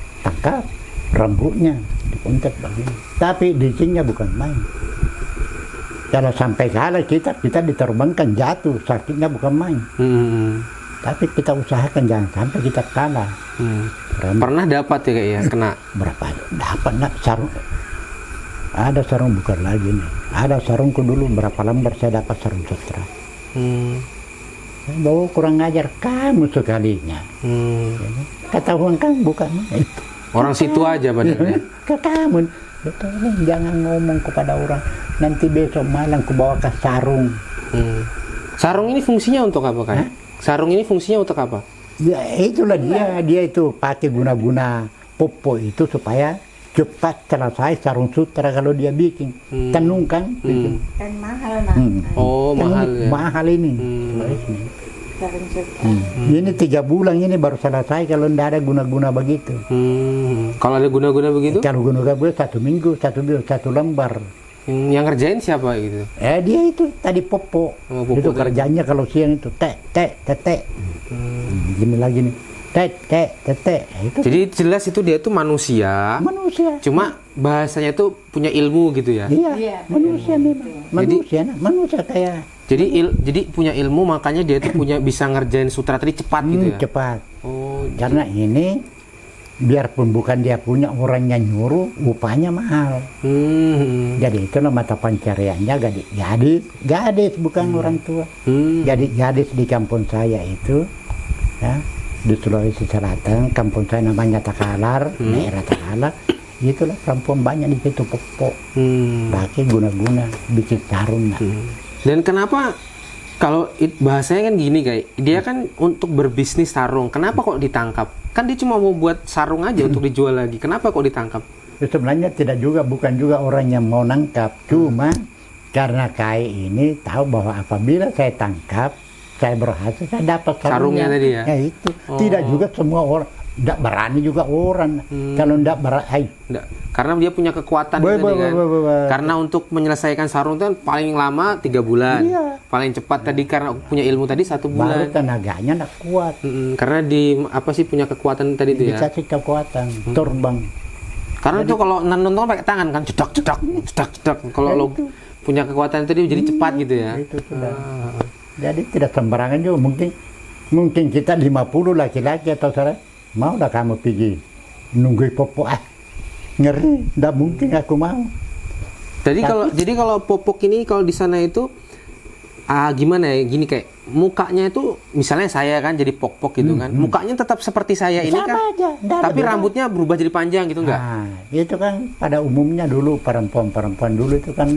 Speaker 1: rambutnya dipuntet begini. Tapi dicinya bukan main. Kalau sampai kalah kita diterbangkan jatuh, sakitnya bukan main. Tapi kita usahakan jangan sampai kita kalah.
Speaker 2: Pernah dapat ya kayaknya kena?
Speaker 1: Berapa? Dapat nak sarung. Ada sarung bukan lagi nih. Ada sarungku dulu berapa lembar saya dapat sarung sutra. Bahwa kurang ajar kamu sekalinya. Ketahuan kan bukan itu.
Speaker 2: Orang situ aja padahal.
Speaker 1: Ke kamu. Jangan ngomong kepada orang. Nanti besok malam ku bawa ke sarung.
Speaker 2: Sarung ini fungsinya untuk apa kan? Sarung ini fungsinya untuk apa?
Speaker 1: Ya itulah dia itu pakai guna-guna popo itu supaya cepat selesai sarung sutra kalau dia bikin. Tenung kan?
Speaker 3: Kan mahal nak.
Speaker 2: Oh, mahal ya.
Speaker 1: Mahal ini.
Speaker 3: Sarung sutra.
Speaker 1: Ini 3 bulan ini baru selesai kalau tidak ada guna-guna begitu.
Speaker 2: Kalau ada guna-guna begitu?
Speaker 1: Kalau guna-guna begitu 1 minggu, 1 lembar.
Speaker 2: Yang ngerjain siapa gitu?
Speaker 1: Dia itu tadi popo.
Speaker 2: Popo
Speaker 1: itu
Speaker 2: tadi.
Speaker 1: kerjanya kalau siang itu tete. Gini lagi nih. Tete. Itu
Speaker 2: Jadi jelas itu dia tuh manusia.
Speaker 1: manusia.
Speaker 2: Cuma bahasanya tuh punya ilmu gitu ya.
Speaker 1: Iya, manusia memang. Manusia kayak
Speaker 2: Jadi punya ilmu, makanya dia tuh bisa ngerjain sutra tadi cepat gitu ya.
Speaker 1: cepat.
Speaker 2: Oh,
Speaker 1: Karena ini biarpun bukan dia punya, orangnya nyuruh, upahnya mahal. Jadi itulah mata pencariannya gadis bukan orang tua. Jadi gadis di kampung saya itu, ya, di Sulawesi Selatan, kampung saya namanya Takalar, daerah Takalar. Itulah perempuan banyak di situ popo, pakai guna-guna bikin sarung.
Speaker 2: Dan kenapa Kalau bahasanya kan gini kayak dia kan untuk berbisnis sarung. Kenapa kok ditangkap? Kan dia cuma mau buat sarung aja untuk dijual lagi. Kenapa kok ditangkap?
Speaker 1: Sebenarnya tidak juga, bukan juga orang yang mau nangkap, cuma karena Kai ini tahu bahwa apabila saya tangkap, saya berhasil, saya dapat
Speaker 2: Sarungnya tadi ya?
Speaker 1: Ya itu. Tidak juga semua orang, tidak berani juga orang. Kalau tidak berani,
Speaker 2: Karena dia punya kekuatan tadi kan. Karena untuk menyelesaikan sarung itu kan paling lama 3 bulan.
Speaker 1: Iya.
Speaker 2: Paling cepat tadi karena punya ilmu tadi 1
Speaker 1: baru
Speaker 2: bulan.
Speaker 1: tenaganya tidak kuat.
Speaker 2: Karena di apa sih punya kekuatan tadi itu ya.
Speaker 1: Dikasih kekuatan, terbang.
Speaker 2: Karena tuh kalau nonton pakai tangan kan cedak. Kalau lo punya kekuatan tadi jadi cepat gitu ya.
Speaker 1: Itu sudah. Jadi tidak sembarangan juga. Mungkin kita 50 laki-laki atau saudara, mau dah kamu pergi nunggu popok, ngeri, tidak mungkin aku mau.
Speaker 2: Jadi kalau popok ini kalau di sana itu gimana ya, gini kayak mukanya itu misalnya saya kan jadi pok-pok gitu kan, mukanya tetap seperti saya ini
Speaker 1: Sama
Speaker 2: kan,
Speaker 1: aja, nggak ada
Speaker 2: tapi
Speaker 1: beda.
Speaker 2: rambutnya berubah jadi panjang gitu enggak?
Speaker 1: Nah, itu kan pada umumnya dulu perempuan dulu itu kan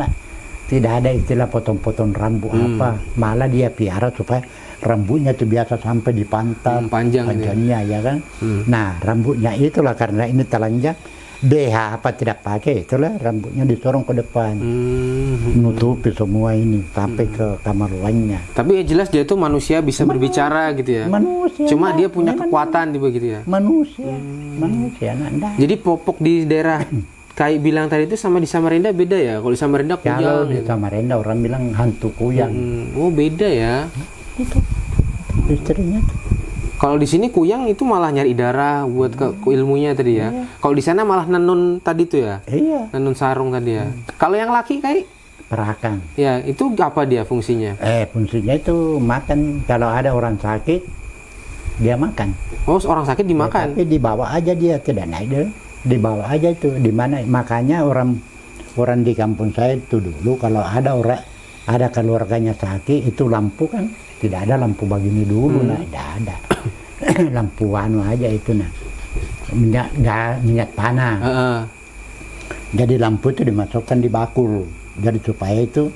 Speaker 1: tidak ada istilah potong-potong rambut apa, malah dia piara supaya rambutnya itu biasa sampai di pantat,
Speaker 2: panjang gitu ya.
Speaker 1: panjangnya ya kan. Nah, rambutnya itulah karena ini telanjang, BH apa tidak pakai, itulah rambutnya disorong ke depan, menutupi semua ini sampai ke kamar lainnya.
Speaker 2: Tapi ya jelas dia tuh manusia bisa berbicara gitu ya.
Speaker 1: Manusia.
Speaker 2: Cuma dia punya
Speaker 1: memang
Speaker 2: kekuatan gitu begitu ya.
Speaker 1: Manusia, nah.
Speaker 2: Jadi popok di daerah kayak bilang tadi itu sama di Samarinda beda ya. Kalau di Samarinda
Speaker 1: Kalau
Speaker 2: kuyang.
Speaker 1: di Samarinda orang bilang hantu kuyang.
Speaker 2: Oh beda ya.
Speaker 1: Itu istrinya tuh.
Speaker 2: Kalau di sini kuyang itu malah nyari darah buat ke ilmunya tadi ya. Kalau di sana malah nenun tadi tuh ya.
Speaker 1: Iya.
Speaker 2: Nenun sarung tadi ya. Kalau yang laki kayak
Speaker 1: Perakang.
Speaker 2: ya itu apa dia fungsinya?
Speaker 1: Fungsinya itu makan. Kalau ada orang sakit, dia makan.
Speaker 2: Oh, orang sakit dimakan.
Speaker 1: Tapi dibawa aja dia, tidak naik deh. Dibawa aja itu. Di mana? Makanya orang di kampung saya itu dulu kalau ada keluarganya sakit itu lampu kan tidak ada lampu begini dulu, tidak ada. Lampu anu aja itu minyak panah. Jadi lampu itu dimasukkan di bakul. Jadi supaya itu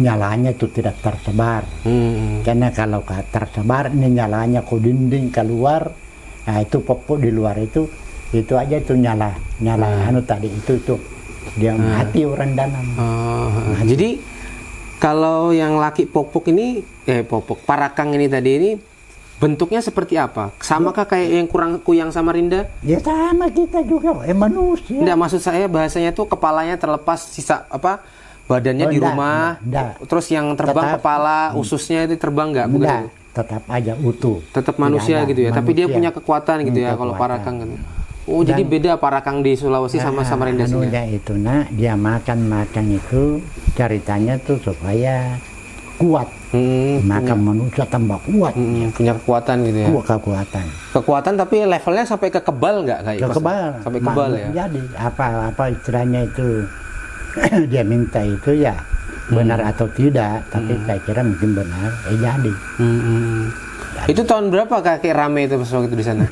Speaker 1: nyalanya itu tidak tersebar. Karena kalau tersebar ini nyalanya ke dinding keluar, nah itu popok di luar itu aja itu nyala anu tadi itu dia mati orang dalam.
Speaker 2: Jadi kalau yang laki popok ini parakang ini tadi ini bentuknya seperti apa? Samakah kayak yang kuyang Samarinda?
Speaker 1: Ya sama kita juga, manusia.
Speaker 2: Enggak, maksud saya bahasanya tuh kepalanya terlepas, sisa apa badannya di rumah.
Speaker 1: Enggak.
Speaker 2: Terus yang terbang kepala, ususnya itu terbang nggak?
Speaker 1: Enggak, tetap aja utuh.
Speaker 2: Tetap manusia gitu ya. Tapi dia punya kekuatan gitu ya kalau parakang gitu. Oh, jadi beda parakang di Sulawesi sama Samarinda sini.
Speaker 1: Anunya itu dia makan itu ceritanya tuh supaya kuat. Makan manusia tambah kuat.
Speaker 2: Punya kekuatan gitu ya.
Speaker 1: Kekuatan.
Speaker 2: Kekuatan tapi levelnya sampai ke kebal nggak kayak?
Speaker 1: Kebal.
Speaker 2: Sampai kebal ya.
Speaker 1: Jadi apa istilahnya itu dia minta itu ya benar atau tidak, tapi saya kira mungkin benar. Jadi.
Speaker 2: Itu tahun berapa kakek rame itu pas waktu itu di sana?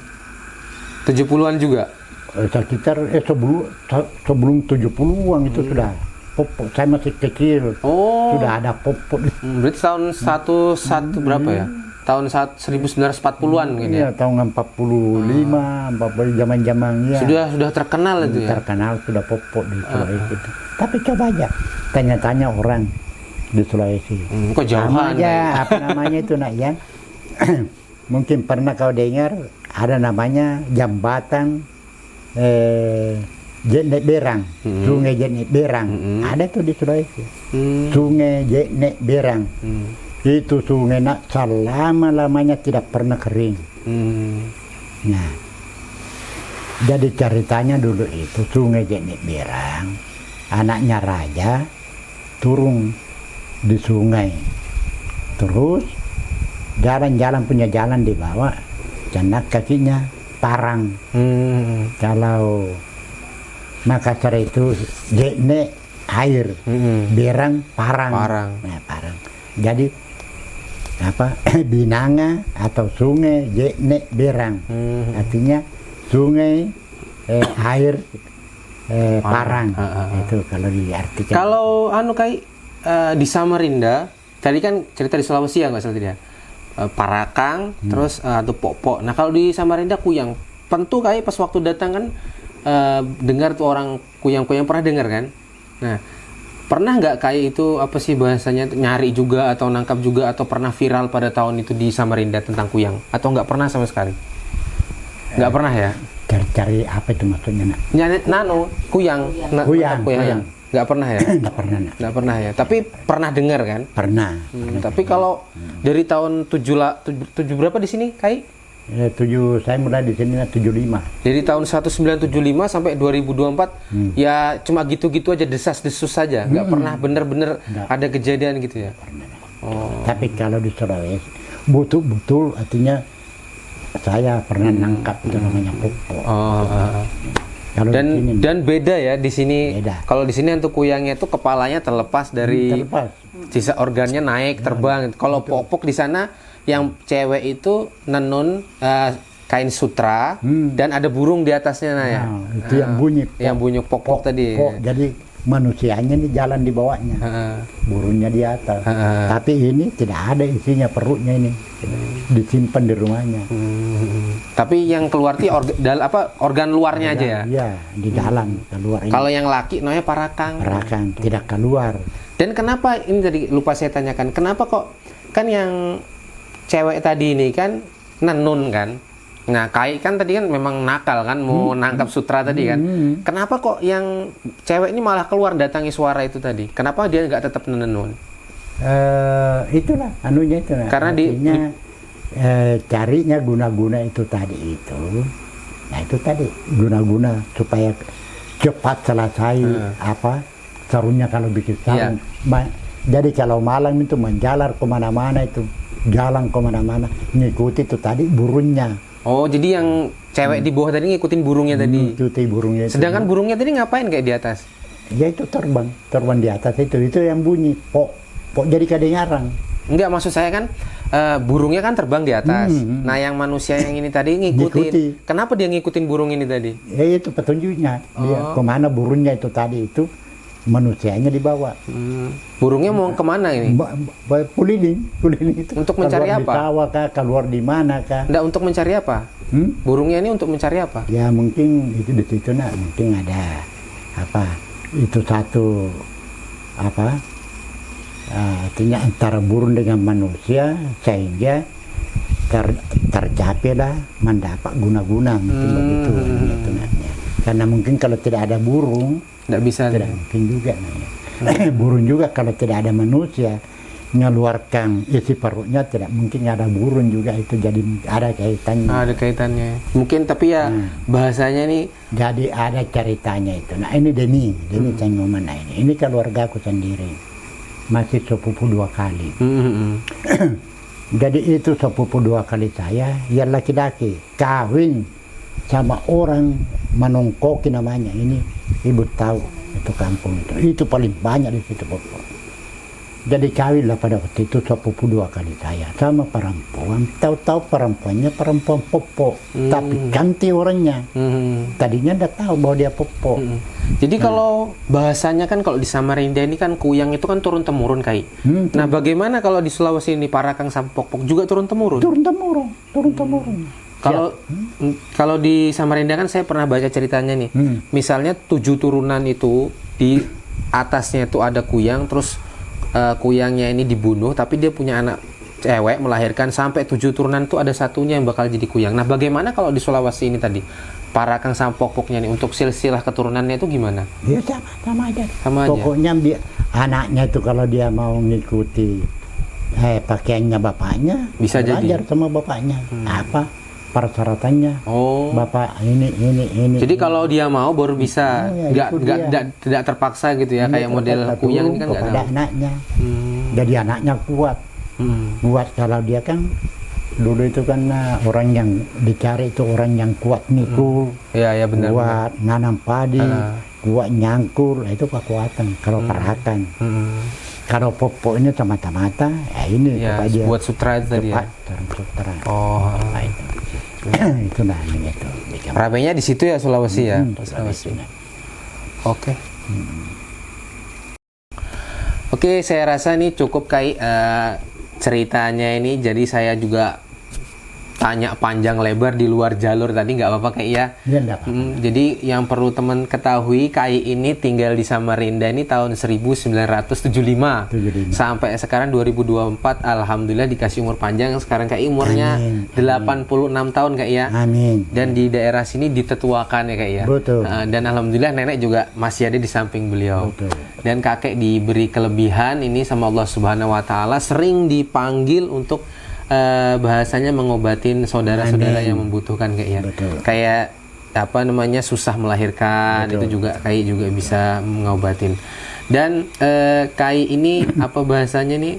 Speaker 2: 70-an juga?
Speaker 1: Sekitar sebelum 70-an itu sudah popok. Saya masih kecil.
Speaker 2: Oh.
Speaker 1: Sudah ada popok.
Speaker 2: Berarti tahun satu berapa ya? Tahun 1940-an gitu ya?
Speaker 1: Iya, tahun 45, 40 zaman-zaman ya.
Speaker 2: Sudah terkenal itu ya?
Speaker 1: Terkenal sudah popok di Sulawesi itu. Tapi coba aja tanya-tanya orang di Sulawesi.
Speaker 2: Kok jauhan?
Speaker 1: Aja, apa namanya itu nak ya? Mungkin pernah kau dengar ada namanya jembatan Jetnek Berang, Sungai Jetnek Berang. Ada tuh di Sulawesi. Sungai Jetnek Berang. Itu sungai nak selama-lamanya tidak pernah kering. Nah, jadi ceritanya dulu itu Sungai Jetnek Berang, anaknya raja turun di sungai. Terus jalan-jalan punya jalan di bawah, canak kakinya parang. Kalau Makassar itu Jetnek air, Berang parang. Nah, parang. Jadi apa binanga atau sungai Jetnek Berang, artinya sungai air parang. Itu kalau diartikan.
Speaker 2: Kalau anu di Samarinda tadi kan cerita di Sulawesi ya nggak salah tadi ya. Parakang, terus atau pok-pok. Nah kalau di Samarinda kuyang. Tentu kayak pas waktu datang kan dengar tuh orang kuyang-kuyang, pernah dengar kan? Nah pernah nggak kayak itu apa sih bahasanya nyari juga atau nangkap juga atau pernah viral pada tahun itu di Samarinda tentang kuyang atau nggak pernah sama sekali? Nggak pernah ya?
Speaker 1: Cari-cari apa itu maksudnya, nak?
Speaker 2: Kuyang.
Speaker 1: Kuyang.
Speaker 2: Nggak pernah ya?
Speaker 1: Nggak pernah, nak.
Speaker 2: Nggak pernah ya. Tapi pernah dengar kan?
Speaker 1: Pernah.
Speaker 2: Tapi kalau dari tahun 7 berapa di sini, Kai?
Speaker 1: Saya mulai di sini 75.
Speaker 2: Dari tahun 1975 sampai 2024 ya cuma gitu-gitu aja, desas-desus saja. Nggak pernah bener-bener ada kejadian gitu ya? Oh.
Speaker 1: Tapi kalau di Sulawesi betul-betul artinya saya pernah nangkap itu namanya pokok. Kalau di sini,
Speaker 2: Dan beda ya di sini.
Speaker 1: Beda.
Speaker 2: Kalau di sini untuk kuyangnya itu kepalanya terlepas dari
Speaker 1: terlepas.
Speaker 2: sisa organnya naik terbang. Kalau popok di sana yang cewek itu nenun kain sutra dan ada burung di atasnya ya.
Speaker 1: Nah, itu yang bunyi.
Speaker 2: Yang bunyi pok tadi.
Speaker 1: Pok. Jadi manusianya nih jalan di bawahnya, burungnya di atas. Tapi ini tidak ada isinya, perutnya ini disimpan di rumahnya.
Speaker 2: Tapi yang keluar itu organ luarnya aja ya.
Speaker 1: Iya, di dalam keluar.
Speaker 2: Kalau yang laki namanya parakang.
Speaker 1: Parakang tidak keluar.
Speaker 2: Dan kenapa ini tadi lupa saya tanyakan, kenapa kok kan yang cewek tadi ini kan nenun kan? Nah, Kai kan tadi kan memang nakal kan, mau nangkap sutra tadi kan. Kenapa kok yang cewek ini malah keluar datangi suara itu tadi? Kenapa dia nggak tetap nenun?
Speaker 1: Itulah anunya itu.
Speaker 2: Karena
Speaker 1: carinya guna-guna itu tadi itu. Nah itu tadi guna-guna supaya cepat selesai sarungnya kalau bikin sarung. Jadi kalau malam itu menjalar kemana-mana itu, jalan kemana-mana, ngikuti itu tadi burungnya.
Speaker 2: Oh, jadi yang cewek di bawah tadi ngikutin burungnya tadi.
Speaker 1: Ngikuti burungnya itu.
Speaker 2: Sedangkan burungnya tadi ngapain kayak di atas?
Speaker 1: Ya itu terbang di atas itu yang bunyi pok jadi kedengaran.
Speaker 2: Enggak, maksud saya kan burungnya kan terbang di atas. Nah, yang manusia yang ini tadi ngikutin. Kenapa dia ngikutin burung ini tadi?
Speaker 1: Ya itu petunjuknya. Dia kemana burungnya itu tadi itu manusianya dibawa.
Speaker 2: Burungnya mau kemana ini?
Speaker 1: Puliling itu.
Speaker 2: Untuk mencari apa?
Speaker 1: Keluar di sawah kah, keluar di mana kah?
Speaker 2: Enggak, untuk mencari apa? Burungnya ini untuk mencari apa?
Speaker 1: Ya mungkin itu di situ mungkin ada itu satu artinya antara burung dengan manusia sehingga tercapailah mendapat guna-guna mungkin begitu. Karena mungkin kalau tidak ada burung
Speaker 2: tidak bisa.
Speaker 1: Tidak mungkin juga. Burung juga kalau tidak ada manusia mengeluarkan isi perutnya tidak mungkin ada burung juga, itu jadi ada kaitannya.
Speaker 2: Ada kaitannya. Mungkin tapi ya bahasanya nih.
Speaker 1: Jadi ada ceritanya itu. Nah ini Deni Cenggoman ini keluarga aku sendiri. Masih sepupu 2 kali. Jadi itu sepupu 2 kali saya yang laki-laki kawin sama orang Manongkoki namanya. Ini ibu tahu itu kampung itu paling banyak di situ pokok. Jadi kawinlah pada waktu itu sepupu 2 kali saya sama perempuan. Tahu-tahu perempuannya perempuan Popo, tapi ganti orangnya. Tadinya udah tahu bahwa dia Popo.
Speaker 2: Jadi kalau bahasanya kan kalau di Samarinda ini kan kuyang itu kan turun temurun Kai. Nah bagaimana kalau di Sulawesi ini Parakang sama Pok-Pok juga turun temurun? Turun temurun. Kalau di Samarinda kan saya pernah baca ceritanya nih. Misalnya 7 turunan itu di atasnya itu ada kuyang, terus kuyangnya ini dibunuh, tapi dia punya anak cewek melahirkan sampai 7 turunan itu ada satunya yang bakal jadi kuyang. Nah bagaimana kalau di Sulawesi ini tadi Parakang sama Pok-Poknya nih untuk silsilah keturunannya itu gimana?
Speaker 1: Ya sama aja. Pokoknya anaknya itu kalau dia mau ngikuti pakaiannya bapaknya,
Speaker 2: bisa
Speaker 1: belajar
Speaker 2: jadi
Speaker 1: sama bapaknya. Apa persyaratannya? Bapak ini.
Speaker 2: Jadi kalau dia mau baru bisa, tidak terpaksa gitu ya, kayak model kuyang ini kan nggak ada.
Speaker 1: Anaknya. Jadi anaknya kuat. Kuat kalau dia kan dulu itu kan orang yang dicari itu orang yang kuat mikul.
Speaker 2: Iya benar.
Speaker 1: Kuat nanam padi, kuat nyangkur, itu kekuatan kalau Parakang. Kalau Popo ini semata-mata, ini
Speaker 2: dia buat sutra itu tadi ya.
Speaker 1: Sutra. Itu namanya itu.
Speaker 2: Ramenya di situ ya Sulawesi ya. Sulawesi. Oke. Oke, saya rasa ini cukup Kai ceritanya ini. Jadi saya juga tanya panjang lebar di luar jalur tadi, nggak apa-apa Kai ya.
Speaker 1: Ya, enggak apa-apa.
Speaker 2: Jadi yang perlu teman ketahui, Kai ini tinggal di Samarinda ini tahun 1975 sampai sekarang 2024. Alhamdulillah dikasih umur panjang. Sekarang Kai umurnya
Speaker 1: Amin.
Speaker 2: 86 tahun Kai ya.
Speaker 1: Amin.
Speaker 2: Dan di daerah sini ditetuakan ya Kai ya.
Speaker 1: Betul.
Speaker 2: Dan alhamdulillah nenek juga masih ada di samping beliau.
Speaker 1: Betul.
Speaker 2: Dan kakek diberi kelebihan ini sama Allah Subhanahu wa taala, sering dipanggil untuk bahasanya mengobatin saudara-saudara
Speaker 1: Amin.
Speaker 2: yang membutuhkan kayak ya.
Speaker 1: Betul.
Speaker 2: Kayak apa namanya susah melahirkan.
Speaker 1: Betul.
Speaker 2: Itu juga Kai juga bisa mengobatin. Dan Kai ini apa bahasanya nih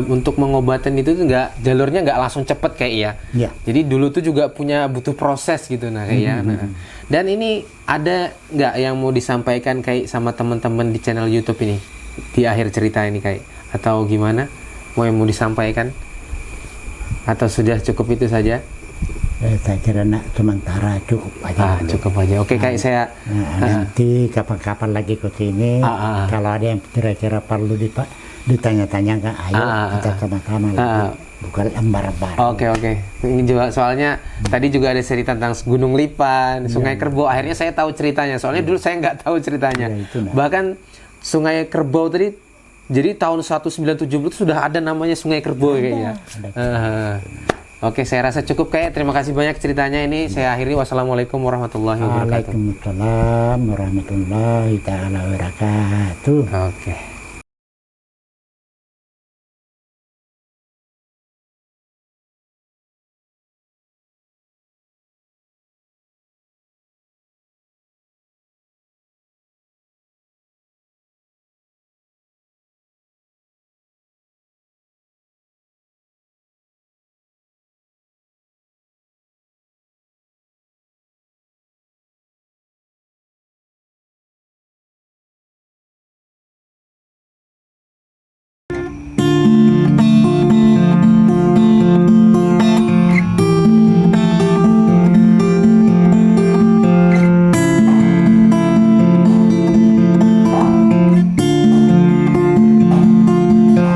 Speaker 2: untuk mengobatan itu tuh jalurnya nggak langsung cepet kayak ya.
Speaker 1: Ya.
Speaker 2: Jadi dulu tuh juga butuh proses gitu nah kayak ya. Nah, dan ini ada nggak yang mau disampaikan kayak sama teman-teman di channel YouTube ini di akhir cerita ini kayak atau gimana? Mau disampaikan atau sudah cukup itu saja?
Speaker 1: Saya kira sementara cukup aja.
Speaker 2: Cukup aja. Oke, kayak saya
Speaker 1: nanti kapan-kapan lagi ke sini. Kalau ada yang kira-kira perlu ditanya-tanyakan, ayo kita sama-sama lagi. Bukan lembar-lembar.
Speaker 2: Oke. Ini juga soalnya tadi juga ada cerita tentang Gunung Lipan, Sungai Kerbau. Akhirnya saya tahu ceritanya. Soalnya dulu saya nggak tahu ceritanya.
Speaker 1: Ya, itu, nah.
Speaker 2: Bahkan Sungai Kerbau tadi. Jadi tahun 1970 itu sudah ada namanya Sungai Kerbau kayaknya. Oke, saya rasa cukup kayak. Terima kasih banyak ceritanya ini. Saya akhiri. Wassalamualaikum warahmatullahi wabarakatuh.
Speaker 1: Waalaikumsalam warahmatullahi taala wabarakatuh.
Speaker 2: Oke.